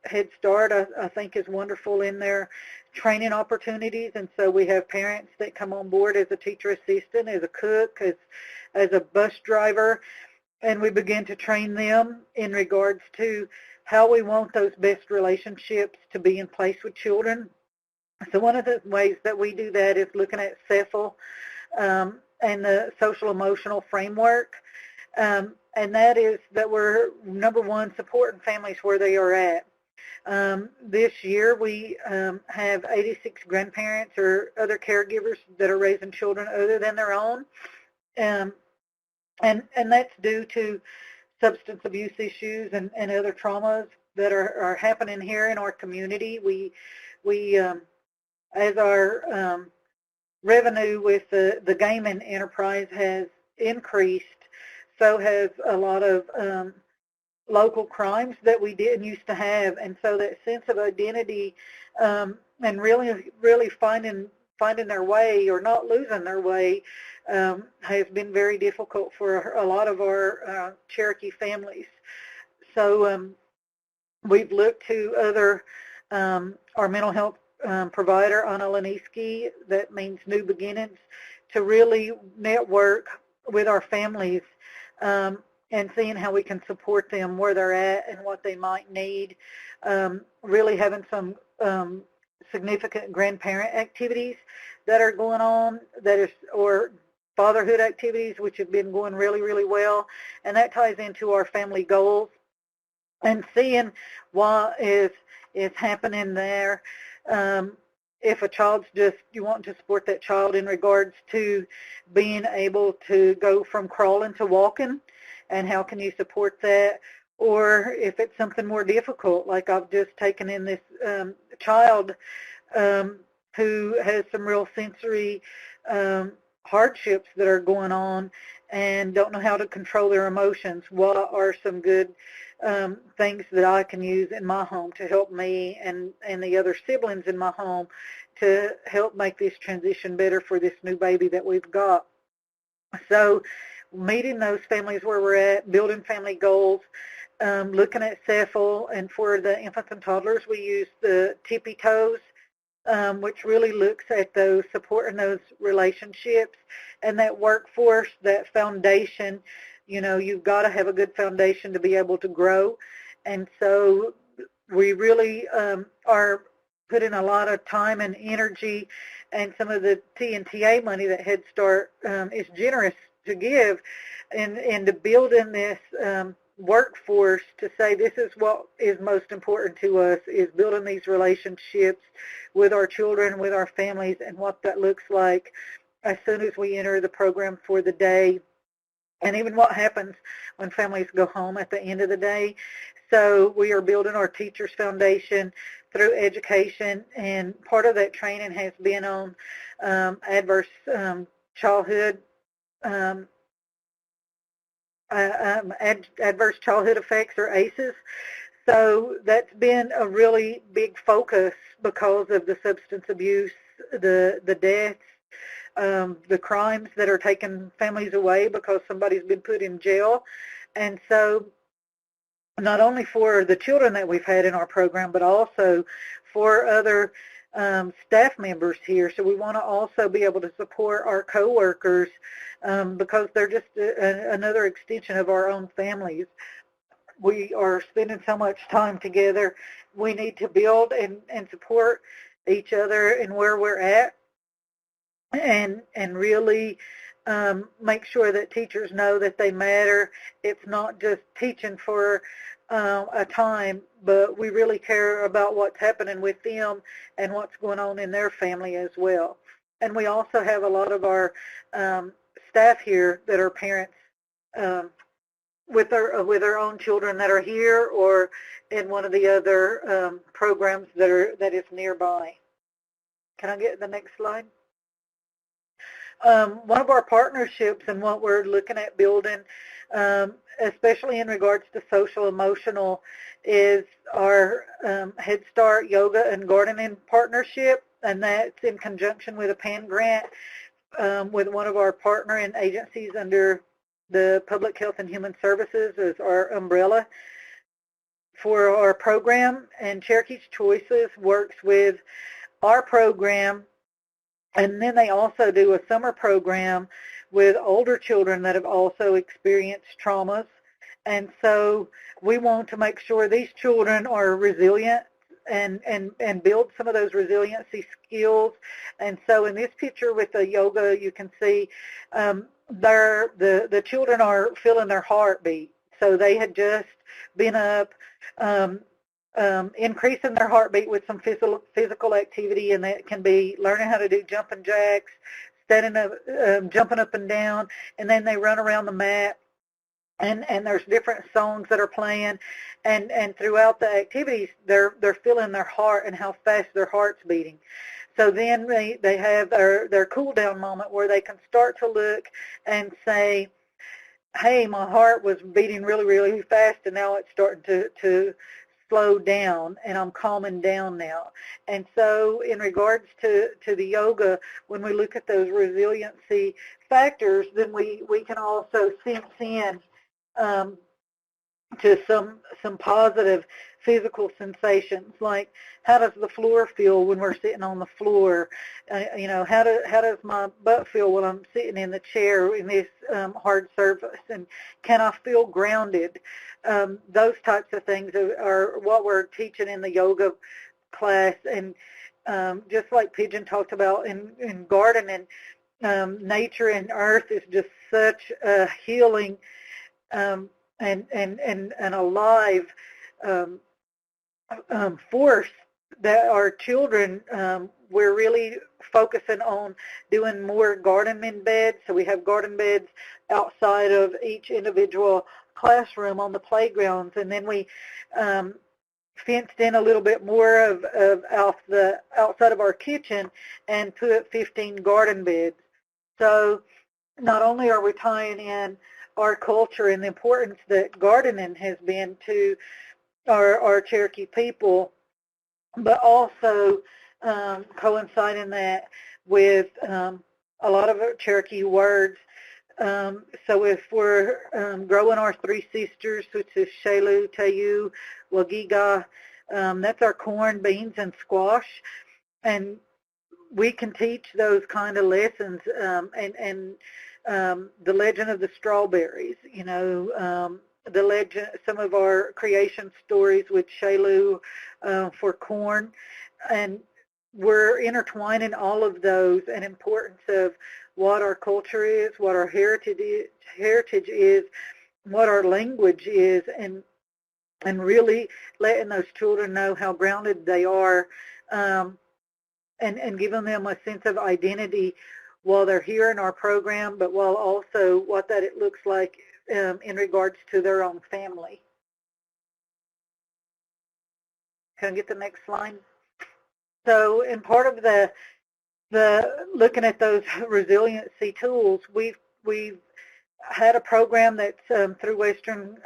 Head Start, I think, is wonderful in their training opportunities, and so we have parents that come on board as a teacher assistant, as a cook, as a bus driver, and we begin to train them in regards to how we want those best relationships to be in place with children. So one of the ways that we do that is looking at CEFL and the social emotional framework. And that is that we're, number one, supporting families where they are at. This year we have 86 grandparents or other caregivers that are raising children other than their own. And that's due to substance abuse issues and other traumas that are happening here in our community. We as our revenue with the gaming enterprise has increased, so has a lot of local crimes that we didn't used to have, and so that sense of identity and really finding their way or not losing their way has been very difficult for a lot of our Cherokee families. So we've looked to other, our mental health provider, Anna Laniski, that means New Beginnings, to really network with our families and seeing how we can support them where they're at and what they might need. Really having some significant grandparent activities that are going on, or fatherhood activities, which have been going really, really well, and that ties into our family goals and seeing what is happening there. If a child's you want to support that child in regards to being able to go from crawling to walking, and how can you support that? Or if it's something more difficult, like I've just taken in this child who has some real sensory hardships that are going on and don't know how to control their emotions. What are some good things that I can use in my home to help me and the other siblings in my home to help make this transition better for this new baby that we've got? So meeting those families where we're at, building family goals, looking at CEFL, and for the infants and toddlers we use the Tippy Toes, which really looks at those, supporting those relationships and that workforce, that foundation. You know, you've got to have a good foundation to be able to grow, and so we really are putting a lot of time and energy, and some of the TNTA money that Head Start is generous to give, and to build in this workforce to say this is what is most important to us, is building these relationships with our children, with our families, and what that looks like as soon as we enter the program for the day, and even what happens when families go home at the end of the day. So we are building our Teachers Foundation through education, and part of that training has been on adverse childhood adverse childhood effects, or ACEs. So that's been a really big focus because of the substance abuse, the deaths, the crimes that are taking families away because somebody's been put in jail. And so not only for the children that we've had in our program, but also for other staff members here. So we want to also be able to support our coworkers because they're just another extension of our own families. We are spending so much time together. We need to build and support each other and where we're at, and really make sure that teachers know that they matter. It's not just teaching for a time, but we really care about what's happening with them and what's going on in their family as well. And we also have a lot of our staff here that are parents with their own children that are here or in one of the other programs that is nearby. Can I get the next slide? One of our partnerships and what we're looking at building, especially in regards to social emotional, is our Head Start Yoga and Gardening partnership, and that's in conjunction with a PAN grant with one of our partnering agencies under the Public Health and Human Services as our umbrella. for our program, and Cherokee's Choices works with our program, and then they also do a summer program with older children that have also experienced traumas. And so we want to make sure these children are resilient and build some of those resiliency skills. And so in this picture with the yoga, you can see the children are feeling their heartbeat. So they had just been up increasing their heartbeat with some physical activity, and that can be learning how to do jumping jacks, standing up, jumping up and down, and then they run around the mat. And there's different songs that are playing, and throughout the activities, they're feeling their heart and how fast their heart's beating. So then they have their cool down moment where they can start to look and say, hey, my heart was beating really, really fast, and now it's starting to slow down, and I'm calming down now. And so in regards to the yoga, when we look at those resiliency factors, then we can also sense in to some positive physical sensations, like how does the floor feel when we're sitting on the floor? You know, how does my butt feel when I'm sitting in the chair in this hard surface? And can I feel grounded? Those types of things are what we're teaching in the yoga class. And just like Pigeon talked about in gardening, nature and earth is just such a healing and alive force that our children, we're really focusing on doing more garden beds. So we have garden beds outside of each individual classroom on the playgrounds, and then we fenced in a little bit more of outside of our kitchen and put 15 garden beds. So not only are we tying in our culture and the importance that gardening has been to our Cherokee people, but also coinciding that with a lot of our Cherokee words. So if we're growing our three sisters, which is Shelu, Tayu, Wagiga, that's our corn, beans, and squash. And we can teach those kind of lessons, and the legend of the strawberries, you know, the legend, some of our creation stories with Shelu for corn, and we're intertwining all of those and importance of what our culture is, what our heritage is, what our language is, and really letting those children know how grounded they are, and giving them a sense of identity while they're here in our program, but while also what that it looks like in regards to their own family. Can I get the next slide? So in part of the looking at those resiliency tools, we've had a program that's through Western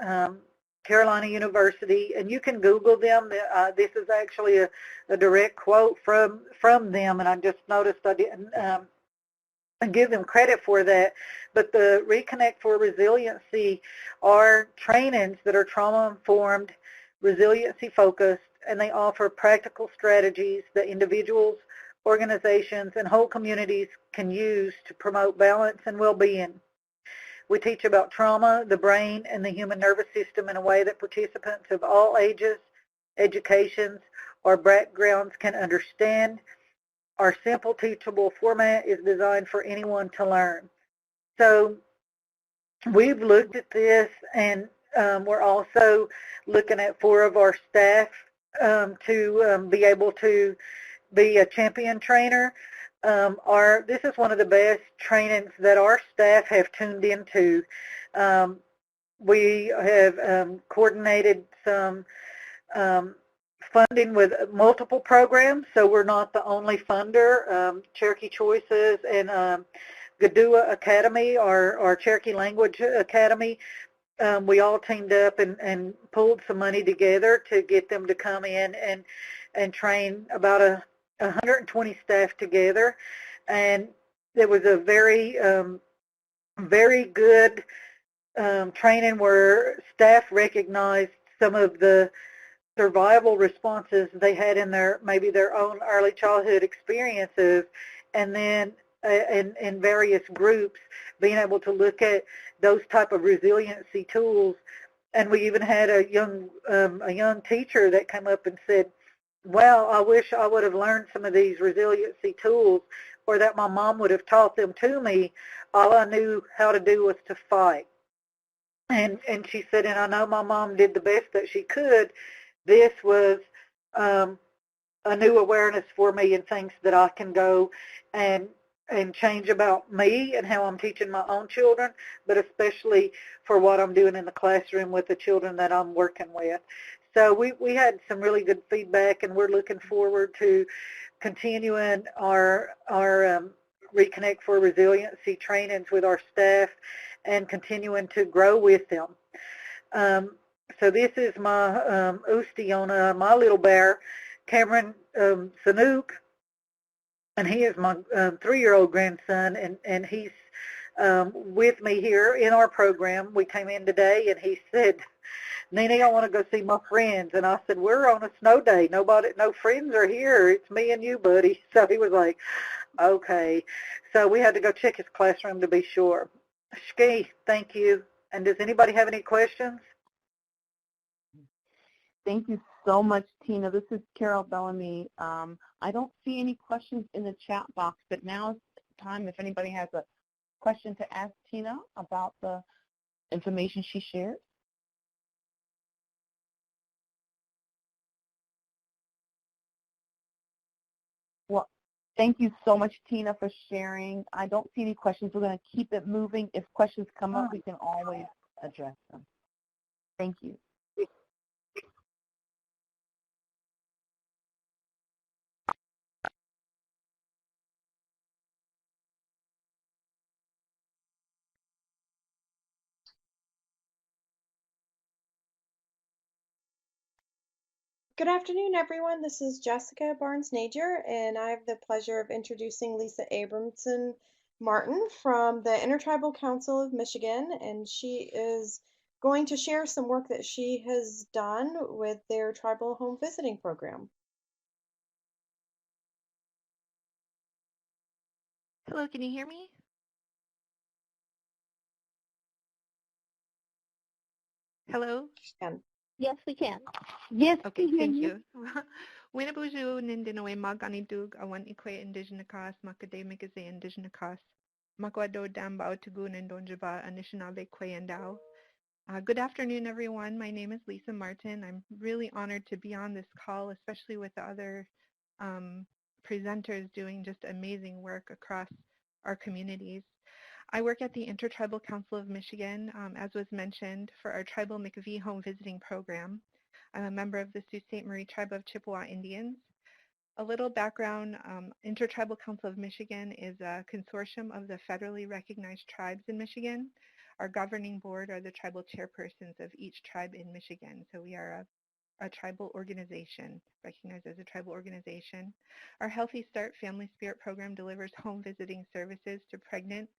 Carolina University, and you can Google them. This is actually a direct quote from them, and I just noticed I didn't and give them credit for that. But the Reconnect for Resiliency are trainings that are trauma-informed, resiliency-focused, and they offer practical strategies that individuals, organizations, and whole communities can use to promote balance and well-being. We teach about trauma, the brain, and the human nervous system in a way that participants of all ages, educations, or backgrounds can understand. Our simple, teachable format is designed for anyone to learn. So we've looked at this, and we're also looking at 4 of our staff to be able to be a champion trainer. This is one of the best trainings that our staff have tuned into. We have coordinated some funding with multiple programs, so we're not the only funder. Cherokee Choices and Gadua Academy, our Cherokee Language Academy, we all teamed up and pulled some money together to get them to come in and train about 120 staff together. And it was a very, very good training where staff recognized some of the survival responses they had in maybe their own early childhood experiences, and then in various groups being able to look at those type of resiliency tools. And we even had a young teacher that came up and said, well, I wish I would have learned some of these resiliency tools, or that my mom would have taught them to me. All I knew how to do was to fight. And she said, and I know my mom did the best that she could. This was a new awareness for me, and things that I can go and change about me and how I'm teaching my own children, but especially for what I'm doing in the classroom with the children that I'm working with. So we had some really good feedback, and we're looking forward to continuing our Reconnect for Resiliency trainings with our staff and continuing to grow with them. So this is my Ustiona, my little bear, Cameron Sanook, and he is my 3-year-old grandson, and he's with me here in our program. We came in today, and he said, Nene, I want to go see my friends. And I said, we're on a snow day. No friends are here. It's me and you, buddy. So he was like, okay. So we had to go check his classroom to be sure. Shkee, thank you. And does anybody have any questions? Thank you so much, Tina. This is Carol Bellamy. I don't see any questions in the chat box, but now is the time if anybody has a question to ask Tina about the information she shared. Well, thank you so much, Tina, for sharing. I don't see any questions. We're going to keep it moving. If questions come up, we can always address them. Thank you. Good afternoon, everyone. This is Jessica Barnes-Najer, and I have the pleasure of introducing Lisa Abramson Martin from the Intertribal Council of Michigan, and she is going to share some work that she has done with their tribal home visiting program. Hello, can you hear me? Hello? Yes, we can. Yes, Okay, thank you. Winabuju nindinoe maganidug awan ikwe indigenakas makademigaze indigenakas makwado dambao tugun and donjaba anishinaabe kwayandao. Good afternoon, everyone. My name is Lisa Martin. I'm really honored to be on this call, especially with the other presenters doing just amazing work across our communities. I work at the Intertribal Council of Michigan, as was mentioned, for our Tribal McVie Home Visiting Program. I'm a member of the Sault Ste. Marie Tribe of Chippewa Indians. A little background, Intertribal Council of Michigan is a consortium of the federally recognized tribes in Michigan. Our governing board are the tribal chairpersons of each tribe in Michigan. So we are a tribal organization, recognized as a tribal organization. Our Healthy Start Family Spirit program delivers home visiting services to pregnant,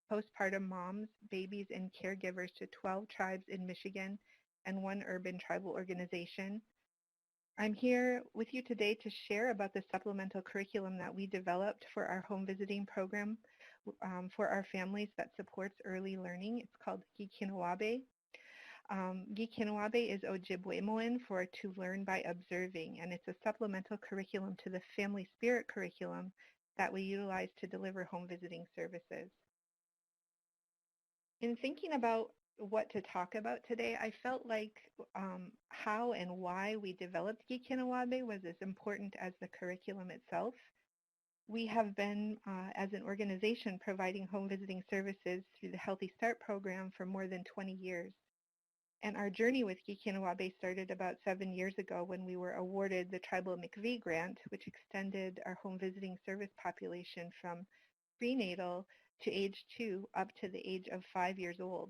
postpartum moms, babies, and caregivers to 12 tribes in Michigan and 1 urban tribal organization. I'm here with you today to share about the supplemental curriculum that we developed for our home visiting program for our families that supports early learning. It's called Quinoa. Quinoa is Ojibwemoan for to learn by observing, and it's a supplemental curriculum to the Family Spirit curriculum that we utilize to deliver home visiting services. In thinking about what to talk about today, I felt like how and why we developed Quinoa was as important as the curriculum itself. We have been, as an organization, providing home visiting services through the Healthy Start program for more than 20 years. And our journey with Quinoa started about 7 years ago when we were awarded the Tribal McVie grant, which extended our home visiting service population from prenatal to age 2 up to the age of 5 years old.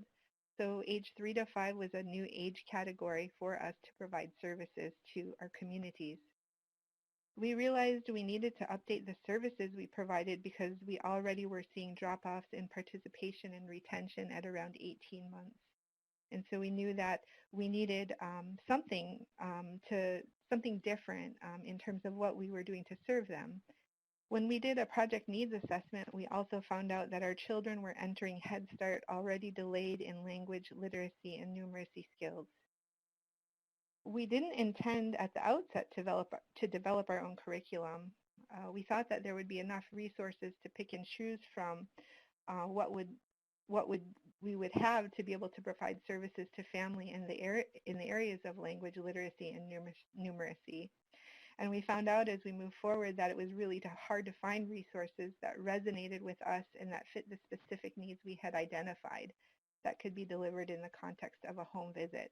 So age 3 to 5 was a new age category for us to provide services to our communities. We realized we needed to update the services we provided because we already were seeing drop-offs in participation and retention at around 18 months. And so we knew that we needed something different in terms of what we were doing to serve them. When we did a project needs assessment, we also found out that our children were entering Head Start already delayed in language, literacy, and numeracy skills. We didn't intend at the outset to develop our own curriculum. We thought that there would be enough resources to pick and choose from what we would have to be able to provide services to family in the areas of language, literacy, and numeracy. And we found out as we moved forward that it was really hard to find resources that resonated with us and that fit the specific needs we had identified that could be delivered in the context of a home visit.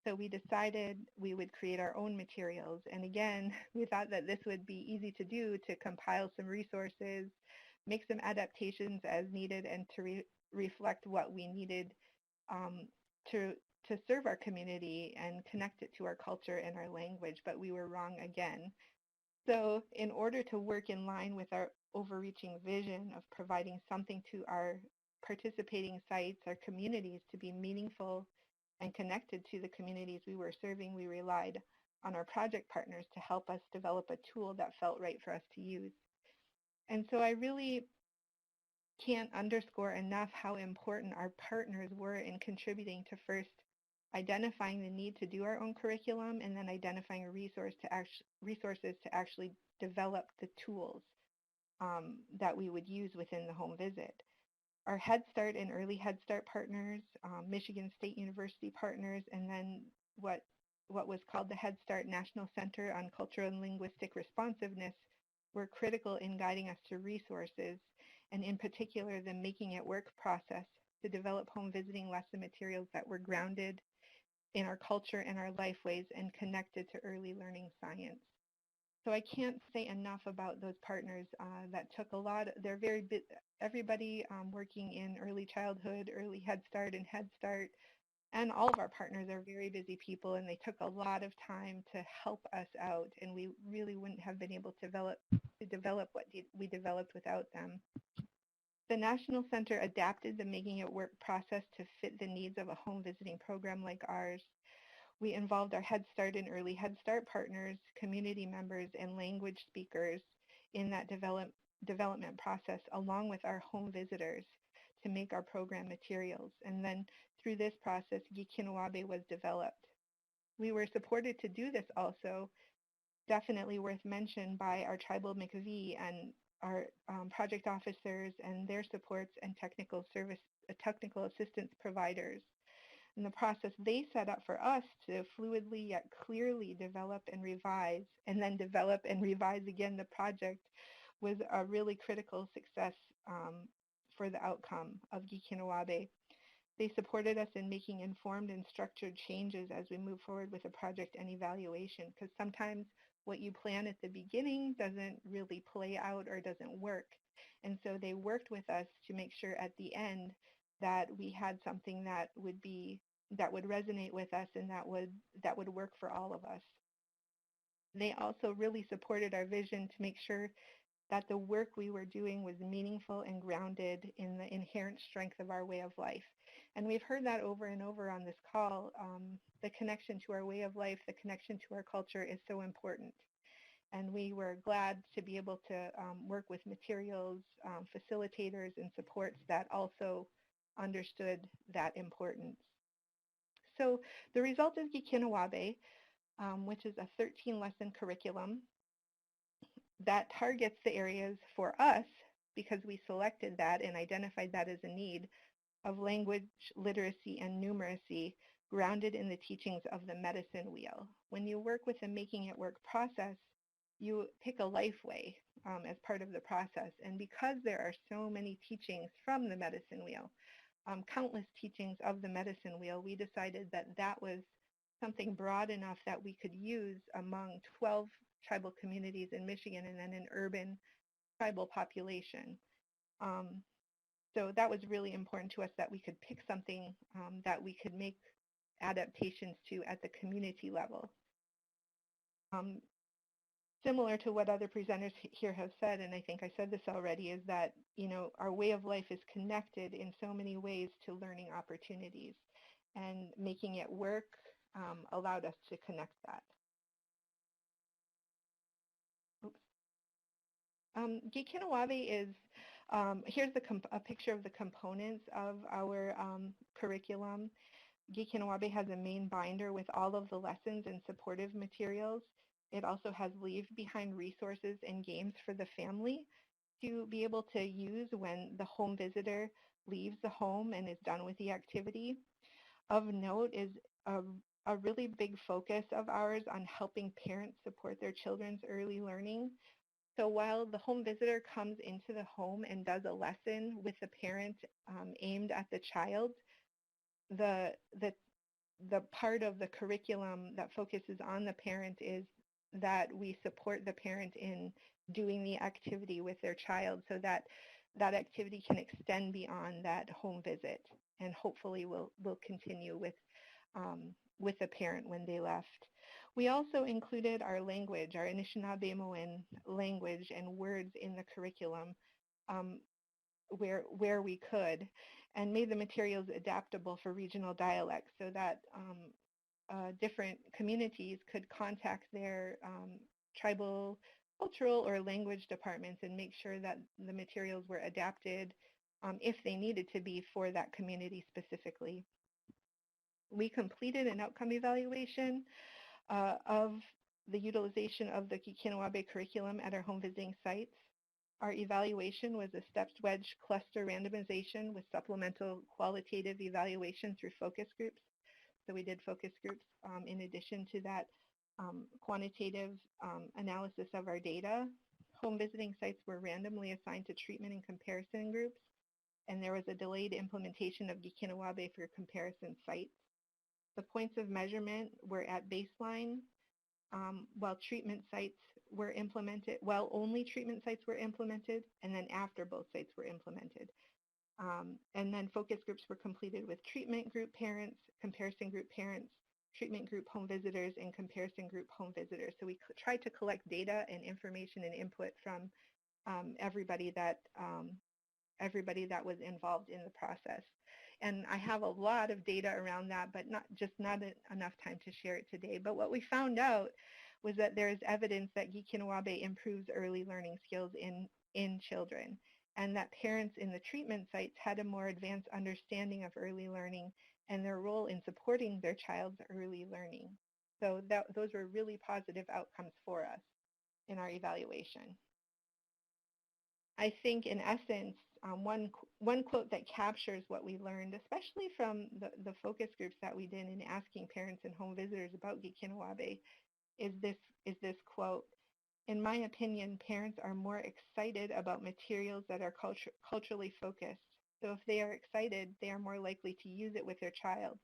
So we decided we would create our own materials. And again, we thought that this would be easy to do, to compile some resources, make some adaptations as needed, and to reflect what we needed to serve our community and connect it to our culture and our language, but we were wrong again. So in order to work in line with our overreaching vision of providing something to our participating sites, our communities, to be meaningful and connected to the communities we were serving, we relied on our project partners to help us develop a tool that felt right for us to use. And so I really can't underscore enough how important our partners were in contributing to first identifying the need to do our own curriculum and then identifying resources to actually develop the tools that we would use within the home visit. Our Head Start and Early Head Start partners, Michigan State University partners, and then what was called the Head Start National Center on Cultural and Linguistic Responsiveness were critical in guiding us to resources, and in particular the Making It Work process to develop home visiting lesson materials that were grounded in our culture and our lifeways and connected to early learning science. So I can't say enough about those partners that took a lot. They're very everybody working in early childhood, early Head Start and Head Start, and all of our partners are very busy people, and they took a lot of time to help us out, and we really wouldn't have been able to develop what we developed without them. The National Center adapted the Making It Work process to fit the needs of a home visiting program like ours. We involved our Head Start and Early Head Start partners, community members, and language speakers in that development process, along with our home visitors, to make our program materials. And then through this process, Quinoa was developed. We were supported to do this also, definitely worth mention, by our tribal McVie and our project officers and their supports and technical assistance providers. And the process they set up for us to fluidly yet clearly develop and revise, and then develop and revise again the project, was a really critical success for the outcome of Quinoa. They supported us in making informed and structured changes as we move forward with the project and evaluation, because sometimes what you plan at the beginning doesn't really play out or doesn't work. And so they worked with us to make sure at the end that we had something that would resonate with us and that would work for all of us. They also really supported our vision to make sure that the work we were doing was meaningful and grounded in the inherent strength of our way of life. And we've heard that over and over on this call. The connection to our way of life, the connection to our culture is so important. And we were glad to be able to work with materials, facilitators, and supports that also understood that importance. So the result is Quinoa, which is a 13-lesson curriculum that targets the areas for us, because we selected that and identified that as a need, of language, literacy, and numeracy grounded in the teachings of the medicine wheel. When you work with the Making It Work process, you pick a life way as part of the process. And because there are so many teachings from the medicine wheel, countless teachings of the medicine wheel, we decided that that was something broad enough that we could use among 12 tribal communities in Michigan and then an urban tribal population. So that was really important to us, that we could pick something that we could make adaptations to at the community level. Similar to what other presenters here have said, and I think I said this already, is that, you know, our way of life is connected in so many ways to learning opportunities. and making it work allowed us to connect that. Gikinawabe is, here's a picture of the components of our curriculum. Gikinawabe has a main binder with all of the lessons and supportive materials. It also has leave behind resources and games for the family to be able to use when the home visitor leaves the home and is done with the activity. Of note is a really big focus of ours on helping parents support their children's early learning. So while the home visitor comes into the home and does a lesson with the parent aimed at the child, the part of the curriculum that focuses on the parent is that we support the parent in doing the activity with their child so that that activity can extend beyond that home visit and hopefully will continue with the parent when they left. We also included our language, our Anishinaabemowin language and words in the curriculum where we could, and made the materials adaptable for regional dialects so that different communities could contact their tribal, cultural, or language departments and make sure that the materials were adapted if they needed to be for that community specifically. We completed an outcome evaluation of the utilization of the Gikinawabe curriculum at our home visiting sites. Our evaluation was a stepped wedge cluster randomization with supplemental qualitative evaluation through focus groups. So we did focus groups in addition to that quantitative analysis of our data. Home visiting sites were randomly assigned to treatment and comparison groups, and there was a delayed implementation of Gikinawabe for comparison sites. The points of measurement were at baseline, while treatment sites were implemented, while only treatment sites were implemented, and then after both sites were implemented. And then focus groups were completed with treatment group parents, comparison group parents, treatment group home visitors, and comparison group home visitors. So we tried to collect data and information and input from everybody that was involved in the process. And I have a lot of data around that, but not enough time to share it today. But what we found out was that there is evidence that Gikinawabe improves early learning skills in children, and that parents in the treatment sites had a more advanced understanding of early learning and their role in supporting their child's early learning. So those were really positive outcomes for us in our evaluation. I think in essence, one quote that captures what we learned, especially from the focus groups that we did in asking parents and home visitors about Gikinawabe, is this quote: "In my opinion, parents are more excited about materials that are culturally focused. So if they are excited, they are more likely to use it with their child.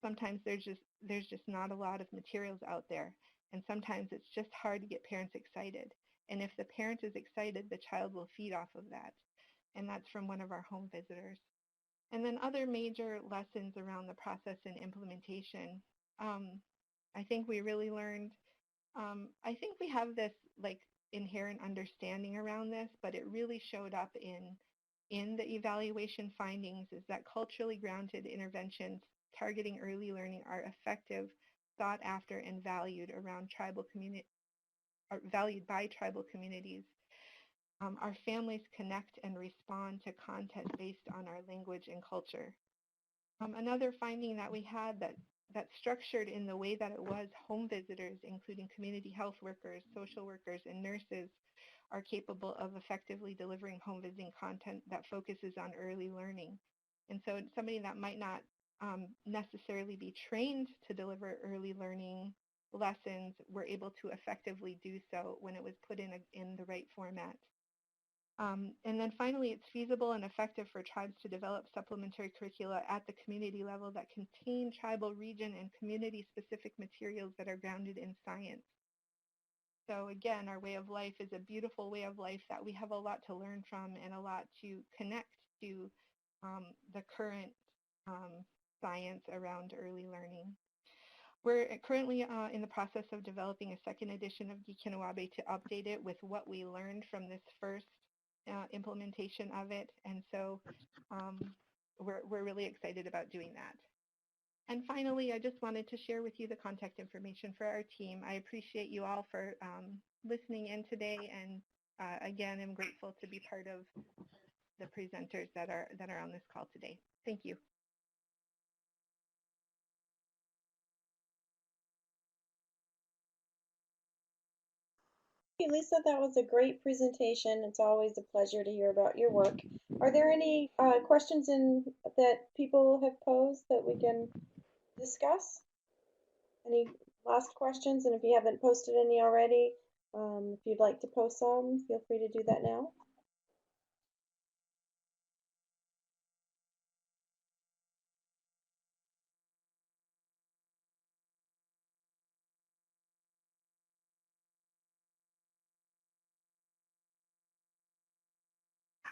Sometimes there's just not a lot of materials out there, and sometimes it's just hard to get parents excited. And if the parent is excited, the child will feed off of that." And that's from one of our home visitors. And then other major lessons around the process and implementation. I think we really learned, I think we have this like inherent understanding around this, but it really showed up in the evaluation findings, is that culturally grounded interventions targeting early learning are effective, sought after, and valued around tribal community, valued by tribal communities. Our families connect and respond to content based on our language and culture. Another finding that we had that's structured in the way that it was, home visitors, including community health workers, social workers, and nurses, are capable of effectively delivering home visiting content that focuses on early learning. And so somebody that might not necessarily be trained to deliver early learning lessons were able to effectively do so when it was put in the right format. And then finally, it's feasible and effective for tribes to develop supplementary curricula at the community level that contain tribal, region, and community-specific materials that are grounded in science. So again, our way of life is a beautiful way of life that we have a lot to learn from and a lot to connect to the current science around early learning. We're currently in the process of developing a second edition of Gikinawabe to update it with what we learned from this first implementation of it, and so we're really excited about doing that. And finally, I just wanted to share with you the contact information for our team. I appreciate you all for listening in today, and again, I'm grateful to be part of the presenters that are on this call today. Thank you. Hey, Lisa, that was a great presentation. It's always a pleasure to hear about your work. Are there any questions that people have posed that we can discuss? Any last questions? And if you haven't posted any already, if you'd like to post some, feel free to do that now.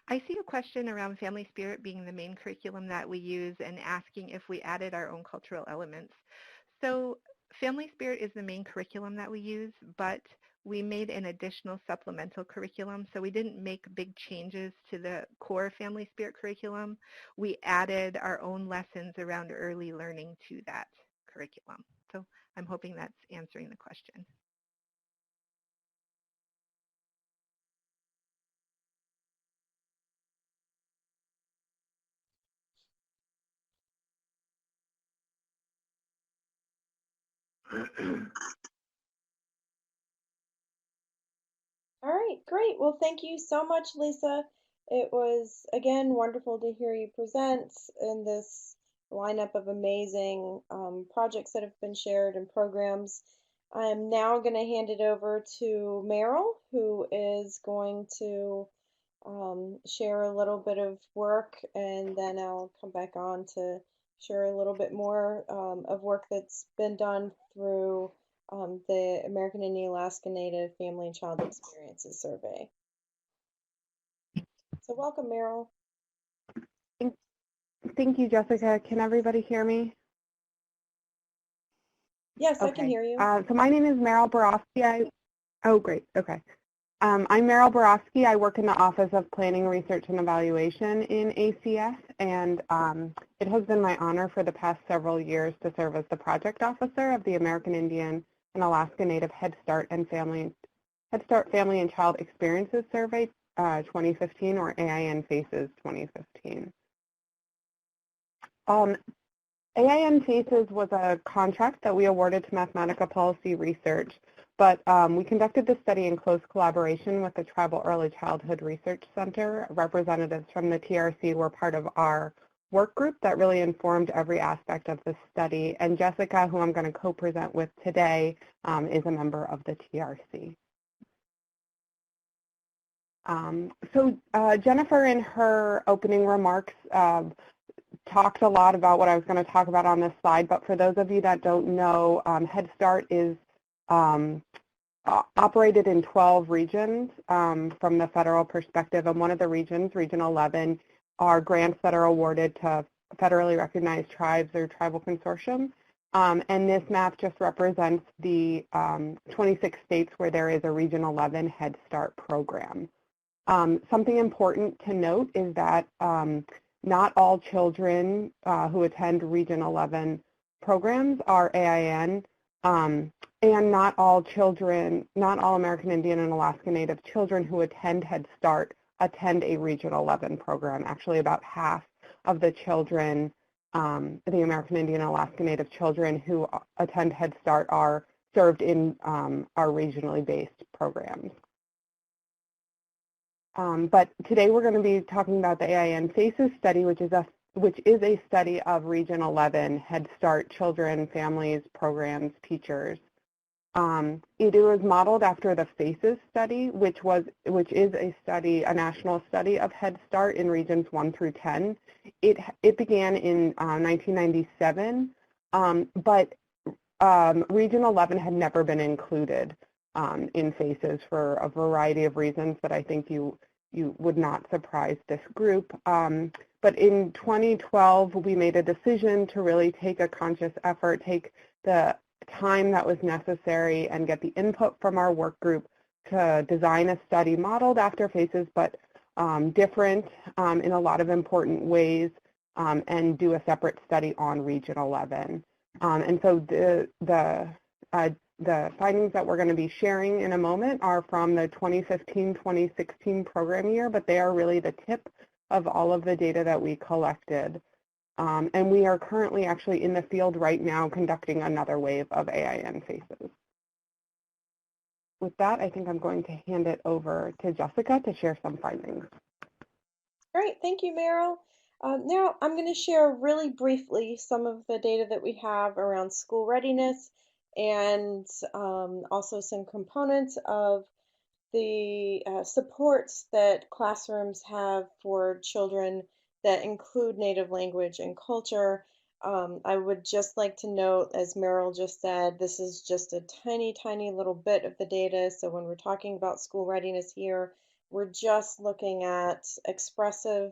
I see a question around family spirit being the main curriculum that we use and asking if we added our own cultural elements. So family spirit is the main curriculum that we use, but we made an additional supplemental curriculum. So we didn't make big changes to the core family spirit curriculum. We added our own lessons around early learning to that curriculum. So I'm hoping that's answering the question. All right, great. Well, thank you so much, Lisa. It was, again, wonderful to hear you present in this lineup of amazing projects that have been shared and programs. I'm now going to hand it over to Meryl, who is going to share a little bit of work, and then I'll come back on to share a little bit more of work that's been done through the American Indian Alaska Native Family and Child Experiences Survey. So welcome, Meryl. Thank you, Jessica. Can everybody hear me? Yes, okay. I can hear you. So my name is Meryl Borovsky. Oh, great. Okay. I'm Meryl Borovsky. I work in the Office of Planning, Research, and Evaluation in ACS, and it has been my honor for the past several years to serve as the project officer of the American Indian and Alaska Native Head Start Family and Child Experiences Survey 2015, or AIAN FACES 2015. AIAN FACES was a contract that we awarded to Mathematica Policy Research, but we conducted this study in close collaboration with the Tribal Early Childhood Research Center. Representatives from the TRC were part of our work group that really informed every aspect of the study, and Jessica, who I'm going to co-present with today, is a member of the TRC. Jennifer, in her opening remarks, talked a lot about what I was going to talk about on this slide, but for those of you that don't know, Head Start is operated in 12 regions from the federal perspective, and one of the regions, Region 11, are grants that are awarded to federally recognized tribes or tribal consortium, and this map just represents the 26 states where there is a Region 11 Head Start program. Something important to note is that not all children who attend Region 11 programs are AIAN, and not all American Indian and Alaska Native children who attend Head Start attend a Region 11 program. Actually, about half of the children, the American Indian and Alaska Native children who attend Head Start are served in our regionally based programs. But today we're going to be talking about the AIAN FACES study, which is a study of Region 11 Head Start children, families, programs, teachers. It was modeled after the FACES study, which is a national study of Head Start in regions 1 through 10. It began in 1997, but Region 11 had never been included in FACES for a variety of reasons that I think you would not surprise this group. But in 2012, we made a decision to really take a conscious effort, take the time that was necessary and get the input from our work group to design a study modeled after FACES, but different in a lot of important ways and do a separate study on Region 11. And so the findings that we're going to be sharing in a moment are from the 2015-2016 program year, but they are really the tip of all of the data that we collected. And we are currently actually in the field right now conducting another wave of AIN faces. With that, I think I'm going to hand it over to Jessica to share some findings. Great, thank you, Meryl. Now I'm going to share really briefly some of the data that we have around school readiness and also some components of the supports that classrooms have for children that include native language and culture. I would just like to note, as Meryl just said, this is just a tiny, tiny little bit of the data. So when we're talking about school readiness here, we're just looking at expressive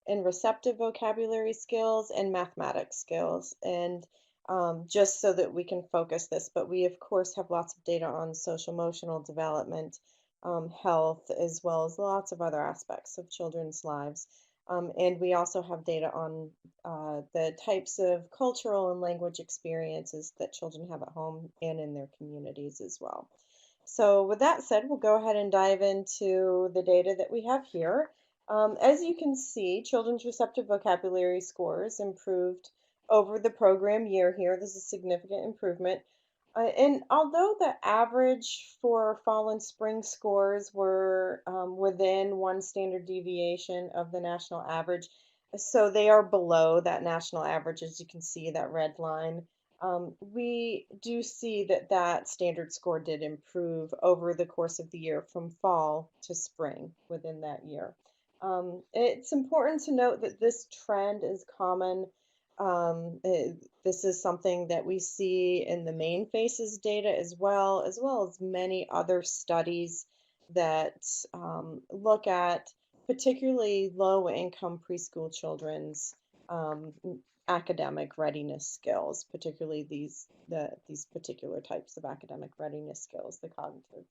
and receptive vocabulary skills and mathematics skills. And just so that we can focus this, but we of course have lots of data on social emotional development, health, as well as lots of other aspects of children's lives. And we also have data on the types of cultural and language experiences that children have at home and in their communities as well. So with that said, we'll go ahead and dive into the data that we have here. As you can see, children's receptive vocabulary scores improved over the program year here. This is a significant improvement. And although the average for fall and spring scores were within one standard deviation of the national average, so they are below that national average, as you can see, that red line. We do see that that standard score did improve over the course of the year from fall to spring within that year. It's important to note that this trend is common. This is something that we see in the main FACES data as well as many other studies that look at particularly low-income preschool children's academic readiness skills, particularly these particular types of academic readiness skills, the cognitive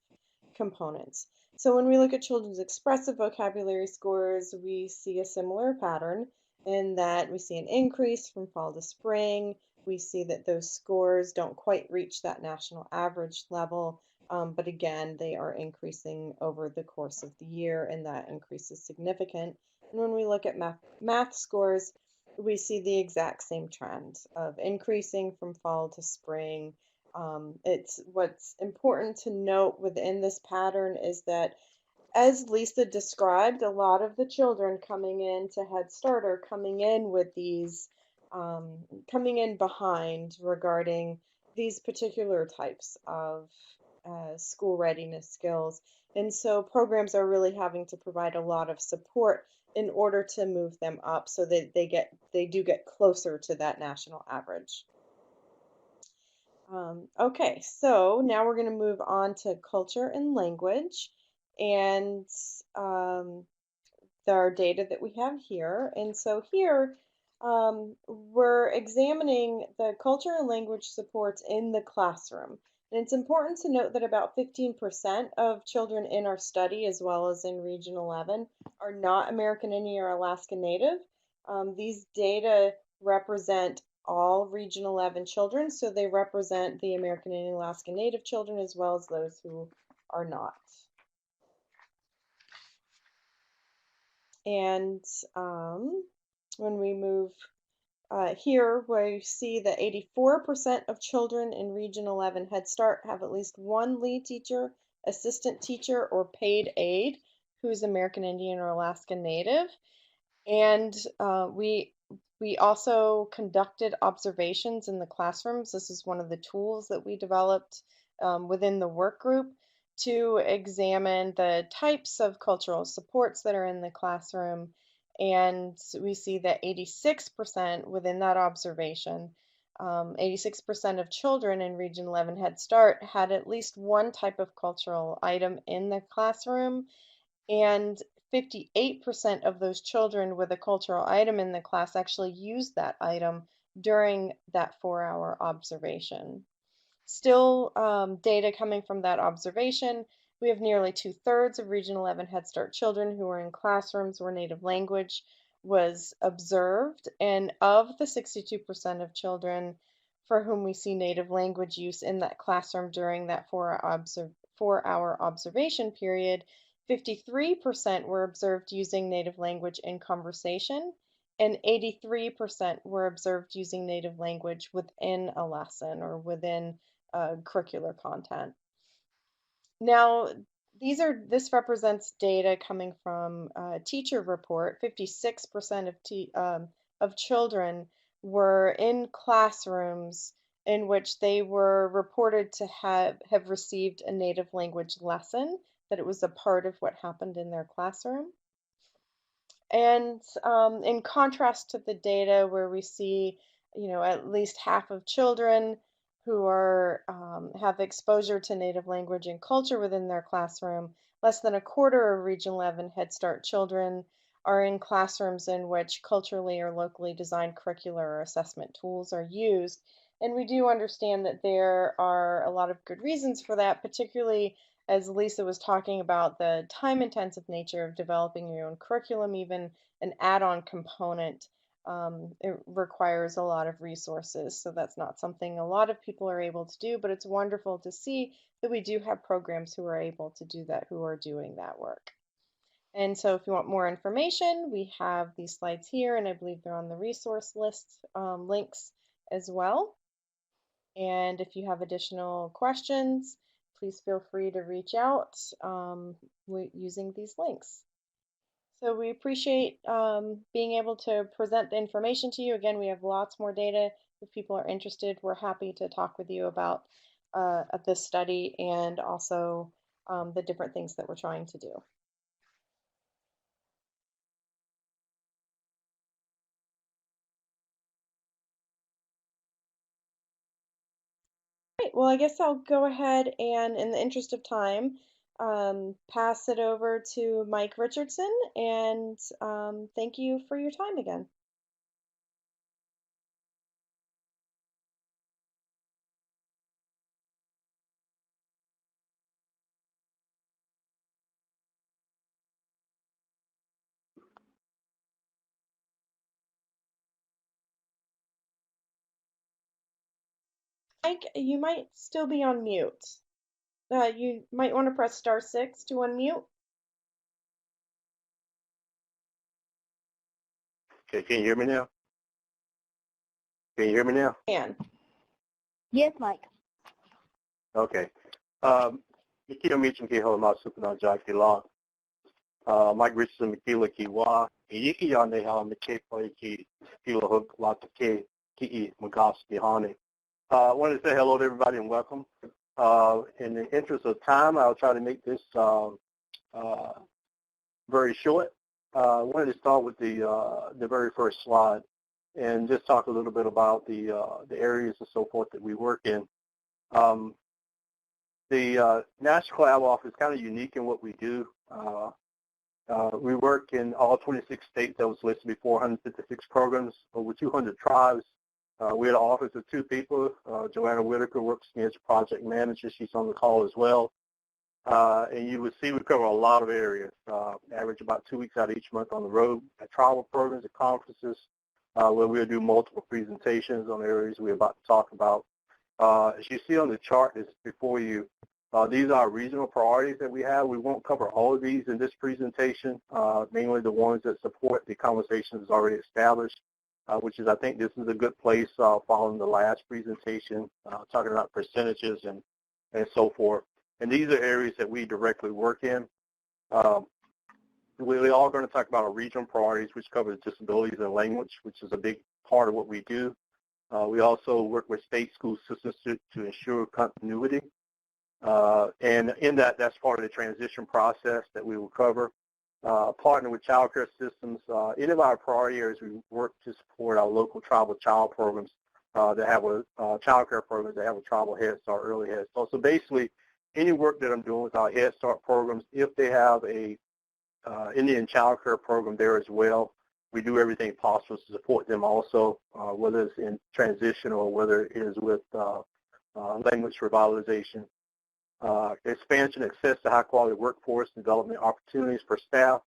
components. So when we look at children's expressive vocabulary scores, we see a similar pattern in that we see an increase from fall to spring. We see that those scores don't quite reach that national average level, but again, they are increasing over the course of the year, and that increase is significant. And when we look at math scores, we see the exact same trend of increasing from fall to spring. What's important to note within this pattern is that, as Lisa described, a lot of the children coming into Head Start are coming in with these, coming in behind regarding these particular types of school readiness skills. And so programs are really having to provide a lot of support in order to move them up so that they do get closer to that national average. Okay, so now we're going to move on to culture and language and our data that we have here. And so here we're examining the culture and language supports in the classroom. And it's important to note that about 15% of children in our study, as well as in Region 11, are not American Indian or Alaska Native. These data represent all Region 11 children, so they represent the American Indian Alaska Native children as well as those who are not. And when we move here, we see that 84% of children in Region 11 Head Start have at least one lead teacher, assistant teacher, or paid aide who's American Indian or Alaska Native. And we also conducted observations in the classrooms. This is one of the tools that we developed within the work group to examine the types of cultural supports that are in the classroom. And we see that 86% within that observation, 86% of children in Region 11 Head Start had at least one type of cultural item in the classroom, and 58% of those children with a cultural item in the class actually used that item during that 4-hour observation. Still, data coming from that observation, we have nearly 2/3 of Region 11 Head Start children who are in classrooms where native language was observed, and of the 62% of children for whom we see native language use in that classroom during that 4-hour observation period, 53% were observed using native language in conversation, and 83% were observed using native language within a lesson or within curricular content. Now, this represents data coming from a teacher report. 56% of children were in classrooms in which they were reported to have received a native language lesson, that it was a part of what happened in their classroom. And in contrast to the data where we see, at least half of children who are have exposure to native language and culture within their classroom, less than a quarter of Region 11 Head Start children are in classrooms in which culturally or locally designed curricular or assessment tools are used. And we do understand that there are a lot of good reasons for that, particularly as Lisa was talking about the time-intensive nature of developing your own curriculum. Even an add-on component, it requires a lot of resources. So that's not something a lot of people are able to do, but it's wonderful to see that we do have programs who are able to do that, who are doing that work. And so if you want more information, we have these slides here, and I believe they're on the resource list links as well. And if you have additional questions, please feel free to reach out using these links. So we appreciate being able to present the information to you. Again, we have lots more data. If people are interested, we're happy to talk with you about this study and also the different things that we're trying to do. Well, I guess I'll go ahead and, in the interest of time, pass it over to Mike Richardson, and thank you for your time again. Mike, you might still be on mute. You might want to press *6 to unmute. Okay, can you hear me now? Can you hear me now? Can. Yes, Mike. Okay. Mikito Michin Kiho Masukunan Jaki Law. Mike Richardson Mikila Kiwa. Yiki Yane How Mikepo Ki Kilo Hook Latake Ki Magas Bihani. I wanted to say hello to everybody and welcome. In the interest of time, I'll try to make this very short. I wanted to start with the very first slide and just talk a little bit about the areas and so forth that we work in. The National Collab Office is kind of unique in what we do. We work in all 26 states that was listed before, 156 programs, over 200 tribes. We had an office of 2 people. Joanna Whitaker works as project manager. She's on the call as well. And you would see we cover a lot of areas, average about 2 weeks out of each month on the road at travel programs, at conferences, where we'll do multiple presentations on areas we're about to talk about. As you see on the chart that's before you, these are regional priorities that we have. We won't cover all of these in this presentation, mainly the ones that support the conversations already established, which is, I think this is a good place following the last presentation, talking about percentages and so forth. And these are areas that we directly work in. We're all going to talk about our regional priorities, which covers disabilities and language, which is a big part of what we do. We also work with state school systems to ensure continuity. And in that, that's part of the transition process that we will cover. Partner with child care systems. Any of our priority areas, we work to support our local tribal child programs that have a child care programs that have a tribal Head Start, early Head Start. So basically, any work that I'm doing with our Head Start programs, if they have a Indian child care program there as well, we do everything possible to support them also, whether it's in transition or whether it is with language revitalization. Expansion, access to high-quality workforce, development opportunities for staff.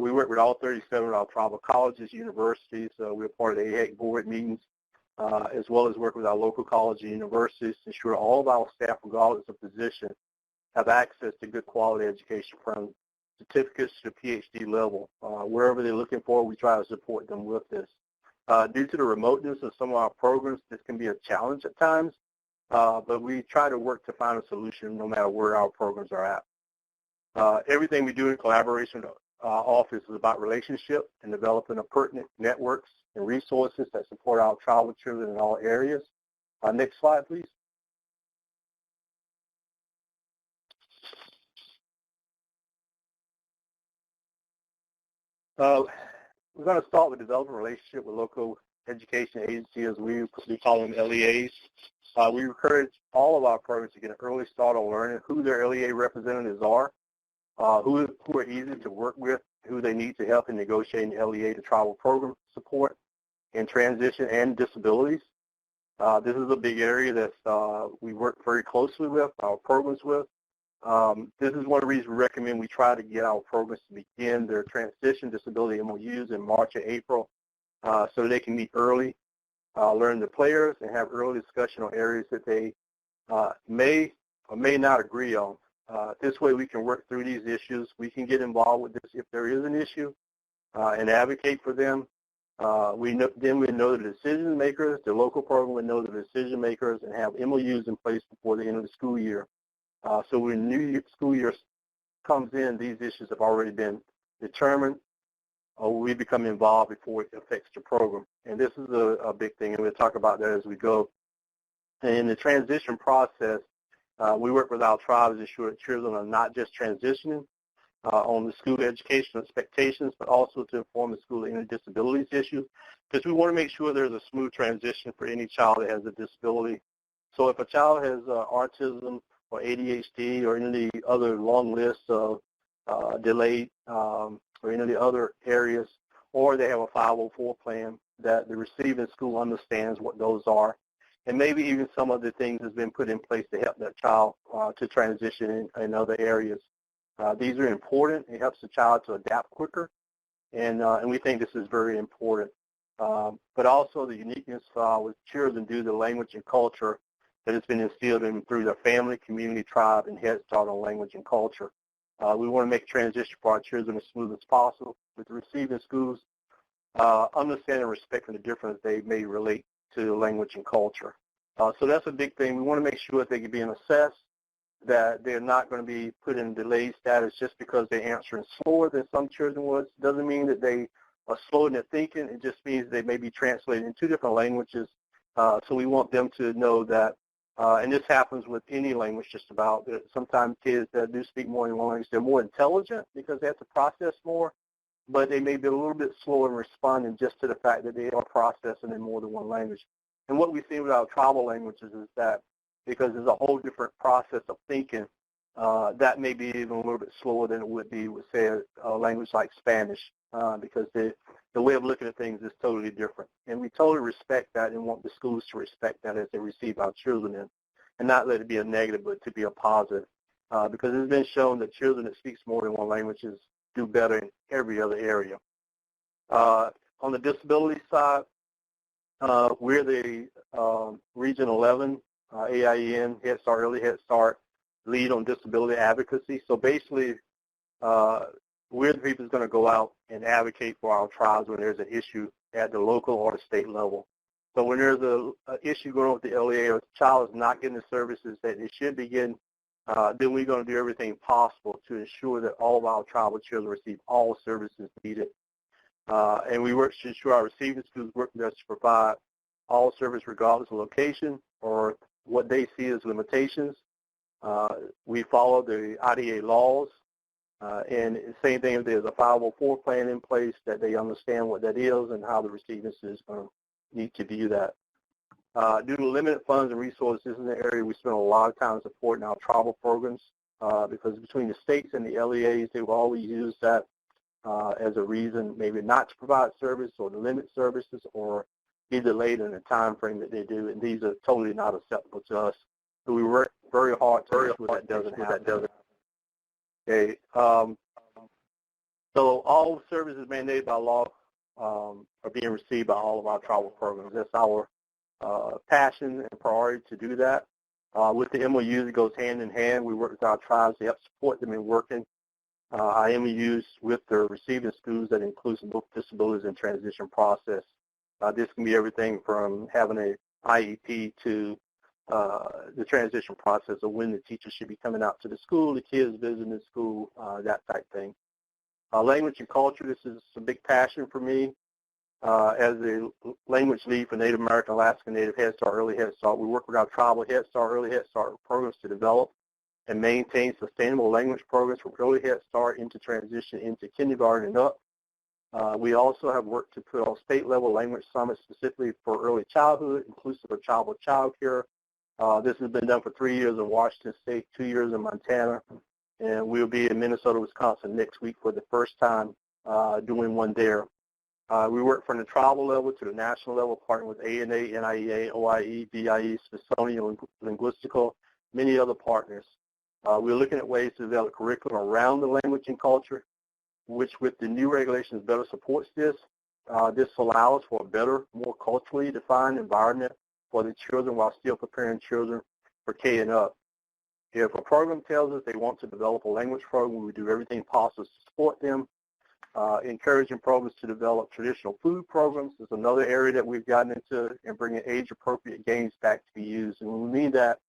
We work with all 37 of our tribal colleges, universities. We're part of the AIAN board meetings, as well as work with our local colleges and universities to ensure all of our staff, regardless of position, have access to good quality education from certificates to PhD level. Wherever they're looking for, we try to support them with this. Due to the remoteness of some of our programs, this can be a challenge at times, but we try to work to find a solution no matter where our programs are at. Everything we do in collaboration with our office is about relationship and developing a pertinent networks and resources that support our tribal children in all areas. Next slide, please. We're going to start with developing a relationship with local education agencies, as we call them LEAs. We encourage all of our programs to get an early start on learning who their LEA representatives are, who are easy to work with, who they need to help in negotiating LEA to tribal program support in transition and disabilities. This is a big area that we work very closely with, our programs with. This is one of the reasons we recommend we try to get our programs to begin their transition disability MOUs in March or April so they can meet early, learn the players, and have early discussion on areas that they may or may not agree on. This way we can work through these issues. We can get involved with this if there is an issue and advocate for them. Then we know the decision makers, the local program would know the decision makers and have MOUs in place before the end of the school year. So when new school year comes in, these issues have already been determined, or we become involved before it affects the program. And this is a big thing, and we'll talk about that as we go. And in the transition process, we work with our tribes to ensure that children are not just transitioning on the school education expectations, but also to inform the school of any disabilities issues, because we want to make sure there's a smooth transition for any child that has a disability. So if a child has autism or ADHD or any of the other long lists of delayed or any of the other areas, or they have a 504 plan, that the receiving school understands what those are. And maybe even some of the things has been put in place to help that child to transition in other areas. These are important. It helps the child to adapt quicker, and we think this is very important. But also the uniqueness with children due to language and culture that has been instilled in through their family, community, tribe, and Head Start on language and culture. We want to make transition for our children as smooth as possible with the receiving schools, understanding and respecting the difference they may relate to language and culture. So that's a big thing. We want to make sure that they can be assessed, that they're not going to be put in delayed status just because they're answering slower than some children would. Doesn't mean that they are slow in their thinking. It just means they may be translated in two different languages. So we want them to know that, and this happens with any language just about, that sometimes kids that do speak more than one language, they're more intelligent because they have to process more, but they may be a little bit slower in responding just to the fact that they are processing in more than one language. And what we see with our tribal languages is that because there's a whole different process of thinking, that may be even a little bit slower than it would be with, say, a language like Spanish, because the way of looking at things is totally different. And we totally respect that and want the schools to respect that as they receive our children in, and not let it be a negative, but to be a positive. Because it's been shown that children that speak more than one language do better in every other area. On the disability side, we're the Region 11, AIAN, Head Start, Early Head Start, lead on disability advocacy. So basically, we're the people that's going to go out and advocate for our tribes when there's an issue at the local or the state level. So when there's an issue going on with the LEA or the child is not getting the services that it should be getting, then we're going to do everything possible to ensure that all of our tribal children receive all services needed. And we work to ensure our receiving schools work with us to provide all service regardless of location or what they see as limitations. We follow the IDA laws, and the same thing if there's a 504 plan in place, that they understand what that is and how the receiving is going to need to view that. Due to limited funds and resources, this is an area we spend a lot of time supporting our tribal programs, because between the states and the LEAs, they will always use that as a reason maybe not to provide service or to limit services or be delayed in the time frame that they do, and these are totally not acceptable to us. So we work very hard to ensure that doesn't happen. Okay. So all services mandated by law are being received by all of our tribal programs. That's our passion and priority to do that. With the MOUs, it goes hand in hand. We work with our tribes to help support them in working our MOUs with their receiving schools that includes both disabilities and transition process. This can be everything from having an IEP to the transition process of when the teacher should be coming out to the school, the kids visiting the school, that type thing. Language and culture, this is a big passion for me. As a language lead for Native American, Alaska Native Head Start, Early Head Start, we work with our tribal Head Start, Early Head Start programs to develop and maintain sustainable language programs from early Head Start into transition into kindergarten and up. We also have worked to put on state-level language summits specifically for early childhood, inclusive of child care. This has been done for 3 years in Washington State, 2 years in Montana, and we'll be in Minnesota, Wisconsin next week for the first time doing one there. We work from the tribal level to the national level, partnering with ANA, NIEA, OIE, BIE, Smithsonian Linguistical, many other partners. We're looking at ways to develop curriculum around the language and culture, which with the new regulations better supports this. This allows for a better, more culturally defined environment for the children while still preparing children for K and up. If a program tells us they want to develop a language program, we do everything possible to support them. Encouraging programs to develop traditional food programs is another area that we've gotten into, and bringing age-appropriate games back to be used. And when we mean that,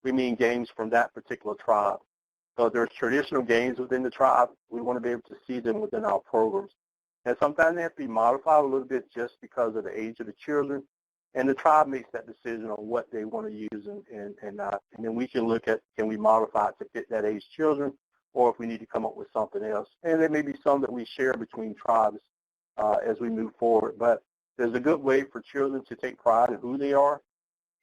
we mean games from that particular tribe. So there's traditional games within the tribe. We want to be able to see them within our programs. And sometimes they have to be modified a little bit just because of the age of the children. And the tribe makes that decision on what they want to use and not. And then we can look at, can we modify it to fit that age children, or if we need to come up with something else. And there may be some that we share between tribes as we move forward. But there's a good way for children to take pride in who they are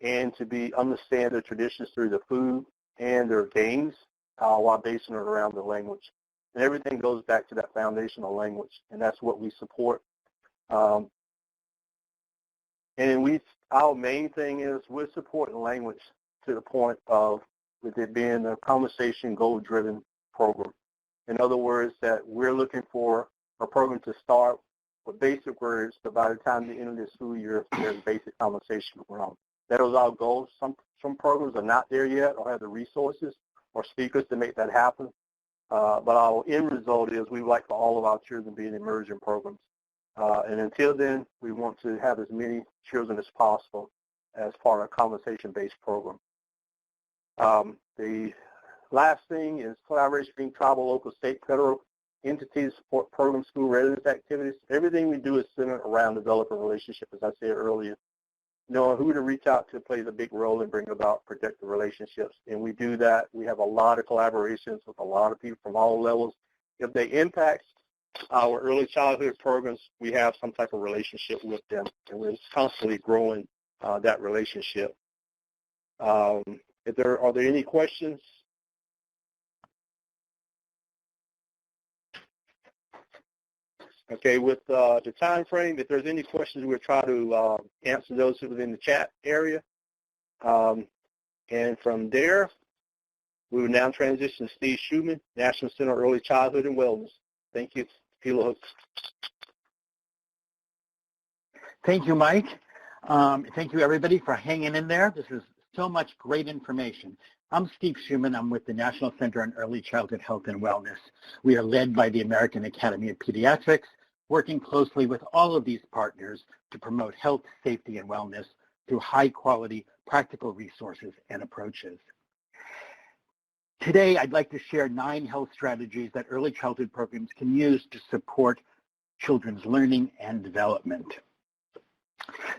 and to understand their traditions through the food and their games while basing it around the language. And everything goes back to that foundational language, and that's what we support. And our main thing is we're supporting language to the point of with it being a conversation goal-driven program. In other words, that we're looking for a program to start with basic words, so by the time the end of the school year, there's basic conversation going on. That was our goal. Some programs are not there yet or have the resources or speakers to make that happen. But our end result is we would like for all of our children to be in immersion programs. And until then, we want to have as many children as possible as part of a conversation-based program. The last thing is collaboration between tribal, local, state, federal entities, support program, school readiness activities. Everything we do is centered around developing relationships, as I said earlier. Knowing who to reach out to plays a big role in bringing about productive relationships. And we do that. We have a lot of collaborations with a lot of people from all levels. If they impact our early childhood programs, we have some type of relationship with them, and we're constantly growing that relationship. Are there any questions? Okay, with the time frame, if there's any questions, we'll try to answer those within the chat area. And from there, we will now transition to Steve Schumann, National Center of Early Childhood and Wellness. Thank you, Kilo Hooks. Thank you, Mike. Thank you, everybody, for hanging in there. This is so much great information. I'm Steve Schumann. I'm with the National Center on Early Childhood Health and Wellness. We are led by the American Academy of Pediatrics, working closely with all of these partners to promote health, safety, and wellness through high-quality, practical resources and approaches. Today, I'd like to share 9 health strategies that early childhood programs can use to support children's learning and development.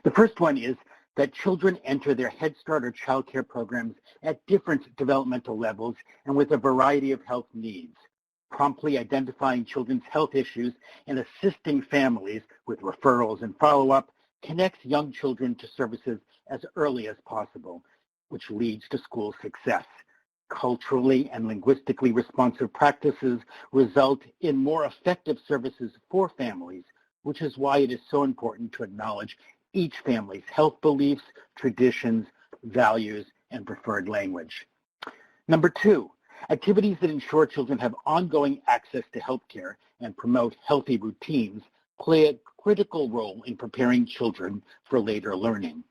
The first one is that children enter their Head Start or child care programs at different developmental levels and with a variety of health needs. Promptly identifying children's health issues and assisting families with referrals and follow-up connects young children to services as early as possible, which leads to school success. Culturally and linguistically responsive practices result in more effective services for families, which is why it is so important to acknowledge each family's health beliefs, traditions, values, and preferred language. Number 2, Activities that ensure children have ongoing access to health care and promote healthy routines play a critical role in preparing children for later learning.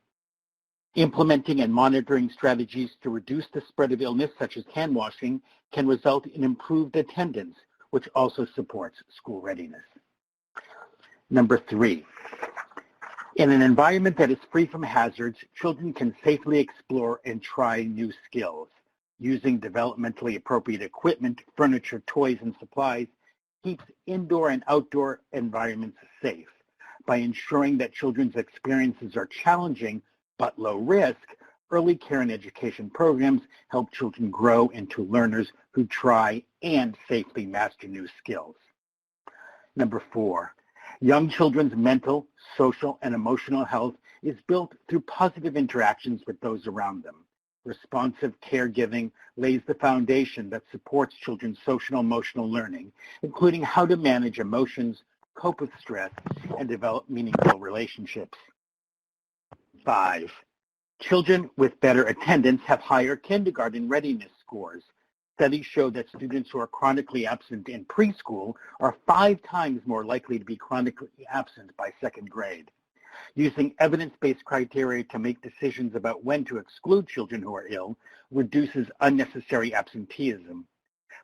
Implementing and monitoring strategies to reduce the spread of illness, such as hand washing, can result in improved attendance, which also supports school readiness. Number 3, in an environment that is free from hazards, children can safely explore and try new skills. Using developmentally appropriate equipment, furniture, toys, and supplies keeps indoor and outdoor environments safe. By ensuring that children's experiences are challenging but low risk, early care and education programs help children grow into learners who try and safely master new skills. Number 4, young children's mental, social, and emotional health is built through positive interactions with those around them. Responsive caregiving lays the foundation that supports children's social and emotional learning, including how to manage emotions, cope with stress, and develop meaningful relationships. 5, children with better attendance have higher kindergarten readiness scores. Studies show that students who are chronically absent in preschool are 5 times more likely to be chronically absent by 2nd grade. Using evidence-based criteria to make decisions about when to exclude children who are ill reduces unnecessary absenteeism.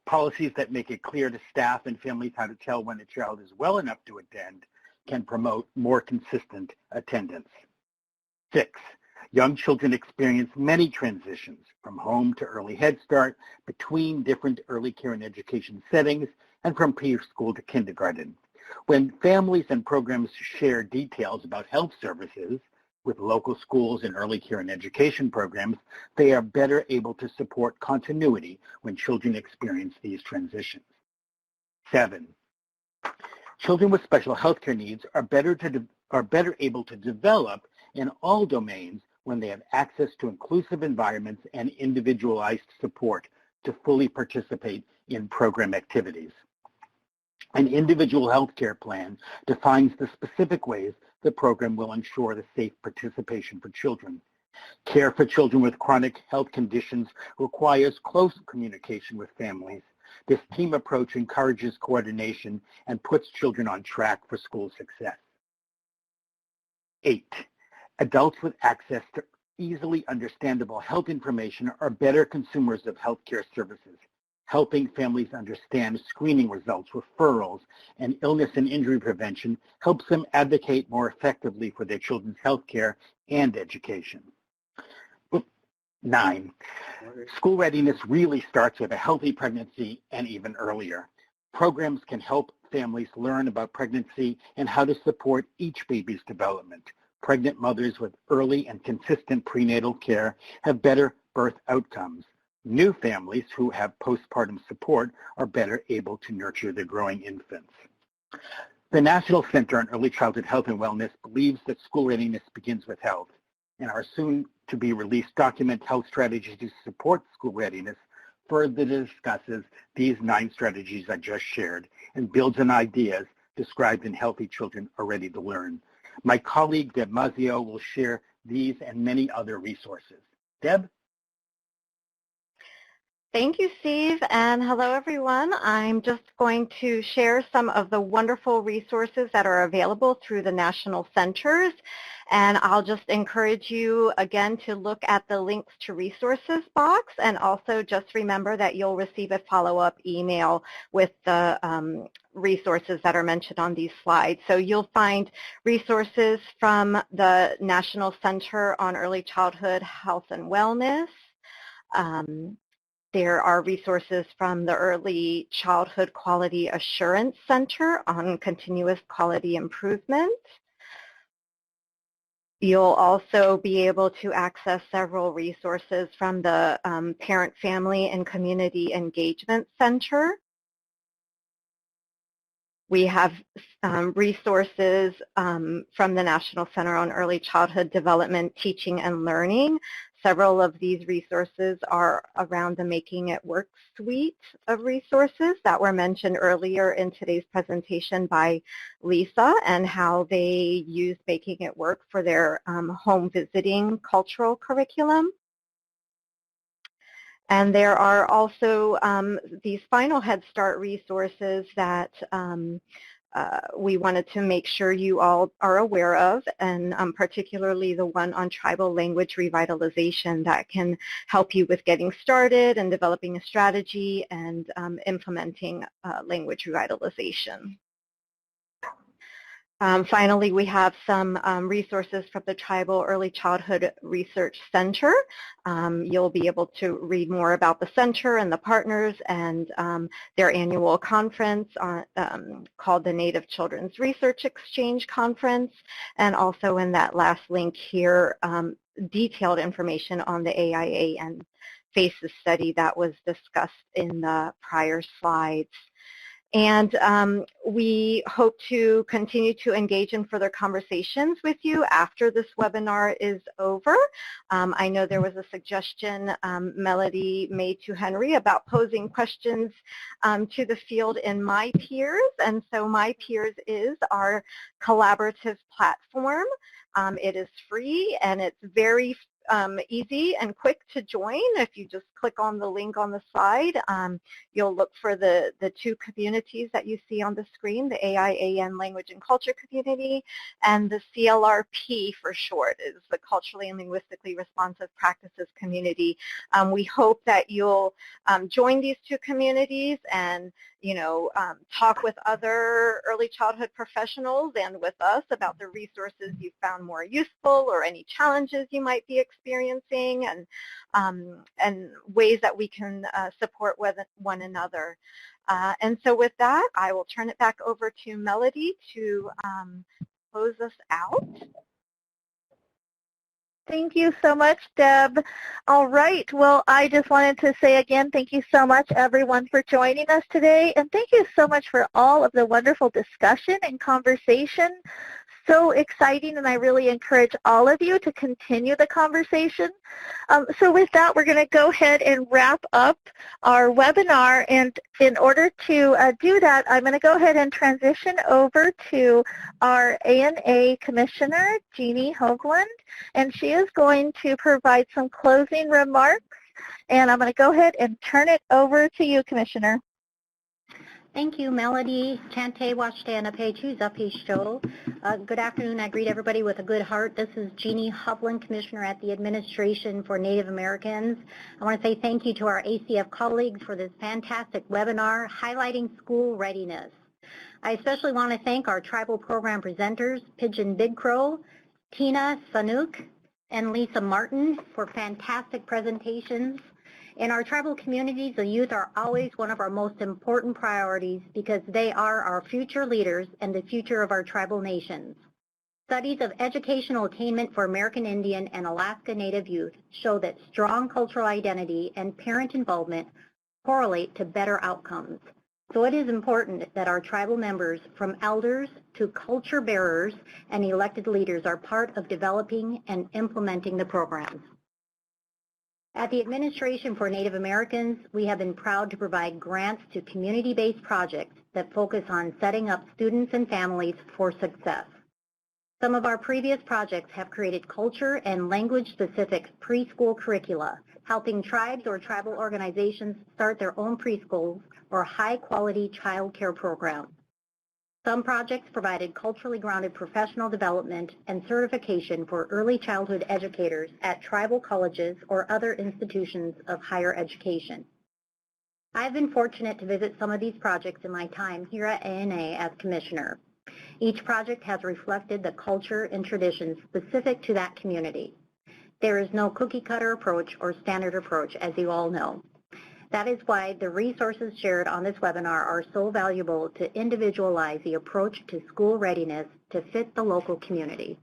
Policies that make it clear to staff and families how to tell when a child is well enough to attend can promote more consistent attendance. 6, young children experience many transitions from home to early Head Start, between different early care and education settings, and from preschool to kindergarten. When families and programs share details about health services with local schools and early care and education programs, they are better able to support continuity when children experience these transitions. 7, children with special health care needs are better able to develop in all domains when they have access to inclusive environments and individualized support to fully participate in program activities. An individual health care plan defines the specific ways the program will ensure the safe participation for children. Care for children with chronic health conditions requires close communication with families. This team approach encourages coordination and puts children on track for school success. 8, adults with access to easily understandable health information are better consumers of healthcare services. Helping families understand screening results, referrals, and illness and injury prevention helps them advocate more effectively for their children's health care and education. 9, school readiness really starts with a healthy pregnancy and even earlier. Programs can help families learn about pregnancy and how to support each baby's development. Pregnant mothers with early and consistent prenatal care have better birth outcomes. New families who have postpartum support are better able to nurture their growing infants. The National Center on Early Childhood Health and Wellness believes that school readiness begins with health, and our soon-to-be-released document, Health Strategies to Support School Readiness, further discusses these 9 strategies I just shared and builds on ideas described in Healthy Children Are Ready to Learn. My colleague, Deb Mazzio, will share these and many other resources. Deb? Thank you, Steve, and hello, everyone. I'm just going to share some of the wonderful resources that are available through the national centers, and I'll just encourage you again to look at the links to resources box, and also just remember that you'll receive a follow-up email with the resources that are mentioned on these slides. So you'll find resources from the National Center on Early Childhood Health and Wellness. There are resources from the Early Childhood Quality Assurance Center on continuous quality improvement. You'll also be able to access several resources from the Parent, Family, and Community Engagement Center. We have resources from the National Center on Early Childhood Development, Teaching, and Learning. Several of these resources are around the Making It Work suite of resources that were mentioned earlier in today's presentation by Lisa, and how they use Making It Work for their home visiting cultural curriculum. And there are also these final Head Start resources that we wanted to make sure you all are aware of, and particularly the one on tribal language revitalization that can help you with getting started and developing a strategy and implementing language revitalization. Finally, we have some resources from the Tribal Early Childhood Research Center. You'll be able to read more about the center and the partners and their annual conference called the Native Children's Research Exchange Conference, and also in that last link here, detailed information on the AIAN FACES study that was discussed in the prior slides. And we hope to continue to engage in further conversations with you after this webinar is over. I know there was a suggestion Melody made to Henry about posing questions to the field in My Peers. And so My Peers is our collaborative platform. It is free and it's very easy and quick to join. If you just click on the link on the side, you'll look for the two communities that you see on the screen, the AIAN Language and Culture Community, and the CLRP for short is the Culturally and Linguistically Responsive Practices Community. We hope that you'll join these two communities and talk with other early childhood professionals and with us about the resources you found more useful or any challenges you might be experiencing, and ways that we can support with one another. And so with that, I will turn it back over to Melody to close us out. Thank you so much, Deb. All right. Well, I just wanted to say again, thank you so much, everyone, for joining us today. And thank you so much for all of the wonderful discussion and conversation. So exciting, and I really encourage all of you to continue the conversation. So with that, we're going to go ahead and wrap up our webinar. And in order to do that, I'm going to go ahead and transition over to our ANA Commissioner, Jeannie Hoagland, and she is going to provide some closing remarks. And I'm going to go ahead and turn it over to you, Commissioner. Thank you, Melody. Chante Washtana Pechu Zapisho. Good afternoon. I greet everybody with a good heart. This is Jeannie Hoagland, Commissioner at the Administration for Native Americans. I want to say thank you to our ACF colleagues for this fantastic webinar highlighting school readiness. I especially want to thank our tribal program presenters, Pigeon Big Crow, Tina Sanook, and Lisa Martin for fantastic presentations. In our tribal communities, the youth are always one of our most important priorities because they are our future leaders and the future of our tribal nations. Studies of educational attainment for American Indian and Alaska Native youth show that strong cultural identity and parent involvement correlate to better outcomes. So it is important that our tribal members, from elders to culture bearers and elected leaders, are part of developing and implementing the programs. At the Administration for Native Americans, we have been proud to provide grants to community-based projects that focus on setting up students and families for success. Some of our previous projects have created culture and language-specific preschool curricula, helping tribes or tribal organizations start their own preschools or high-quality child care programs. Some projects provided culturally grounded professional development and certification for early childhood educators at tribal colleges or other institutions of higher education. I've been fortunate to visit some of these projects in my time here at ANA as Commissioner. Each project has reflected the culture and traditions specific to that community. There is no cookie-cutter approach or standard approach, as you all know. That is why the resources shared on this webinar are so valuable to individualize the approach to school readiness to fit the local community.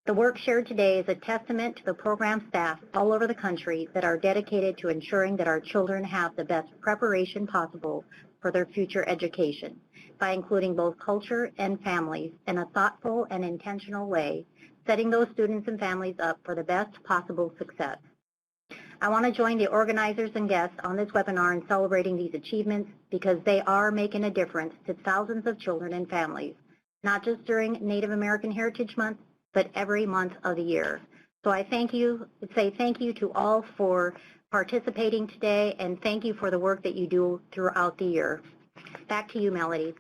The work shared today is a testament to the program staff all over the country that are dedicated to ensuring that our children have the best preparation possible for their future education by including both culture and families in a thoughtful and intentional way, setting those students and families up for the best possible success. I want to join the organizers and guests on this webinar in celebrating these achievements because they are making a difference to thousands of children and families, not just during Native American Heritage Month, but every month of the year. So I say thank you to all for participating today, and thank you for the work that you do throughout the year. Back to you, Melody.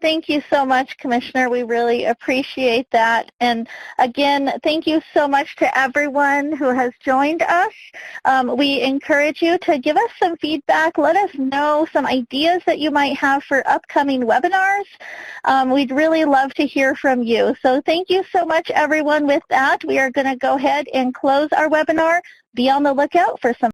Thank you so much, Commissioner. We really appreciate that. And again, thank you so much to everyone who has joined us. We encourage you to give us some feedback. Let us know some ideas that you might have for upcoming webinars. We'd really love to hear from you. So thank you so much, everyone. With that, we are going to go ahead and close our webinar. Be on the lookout for some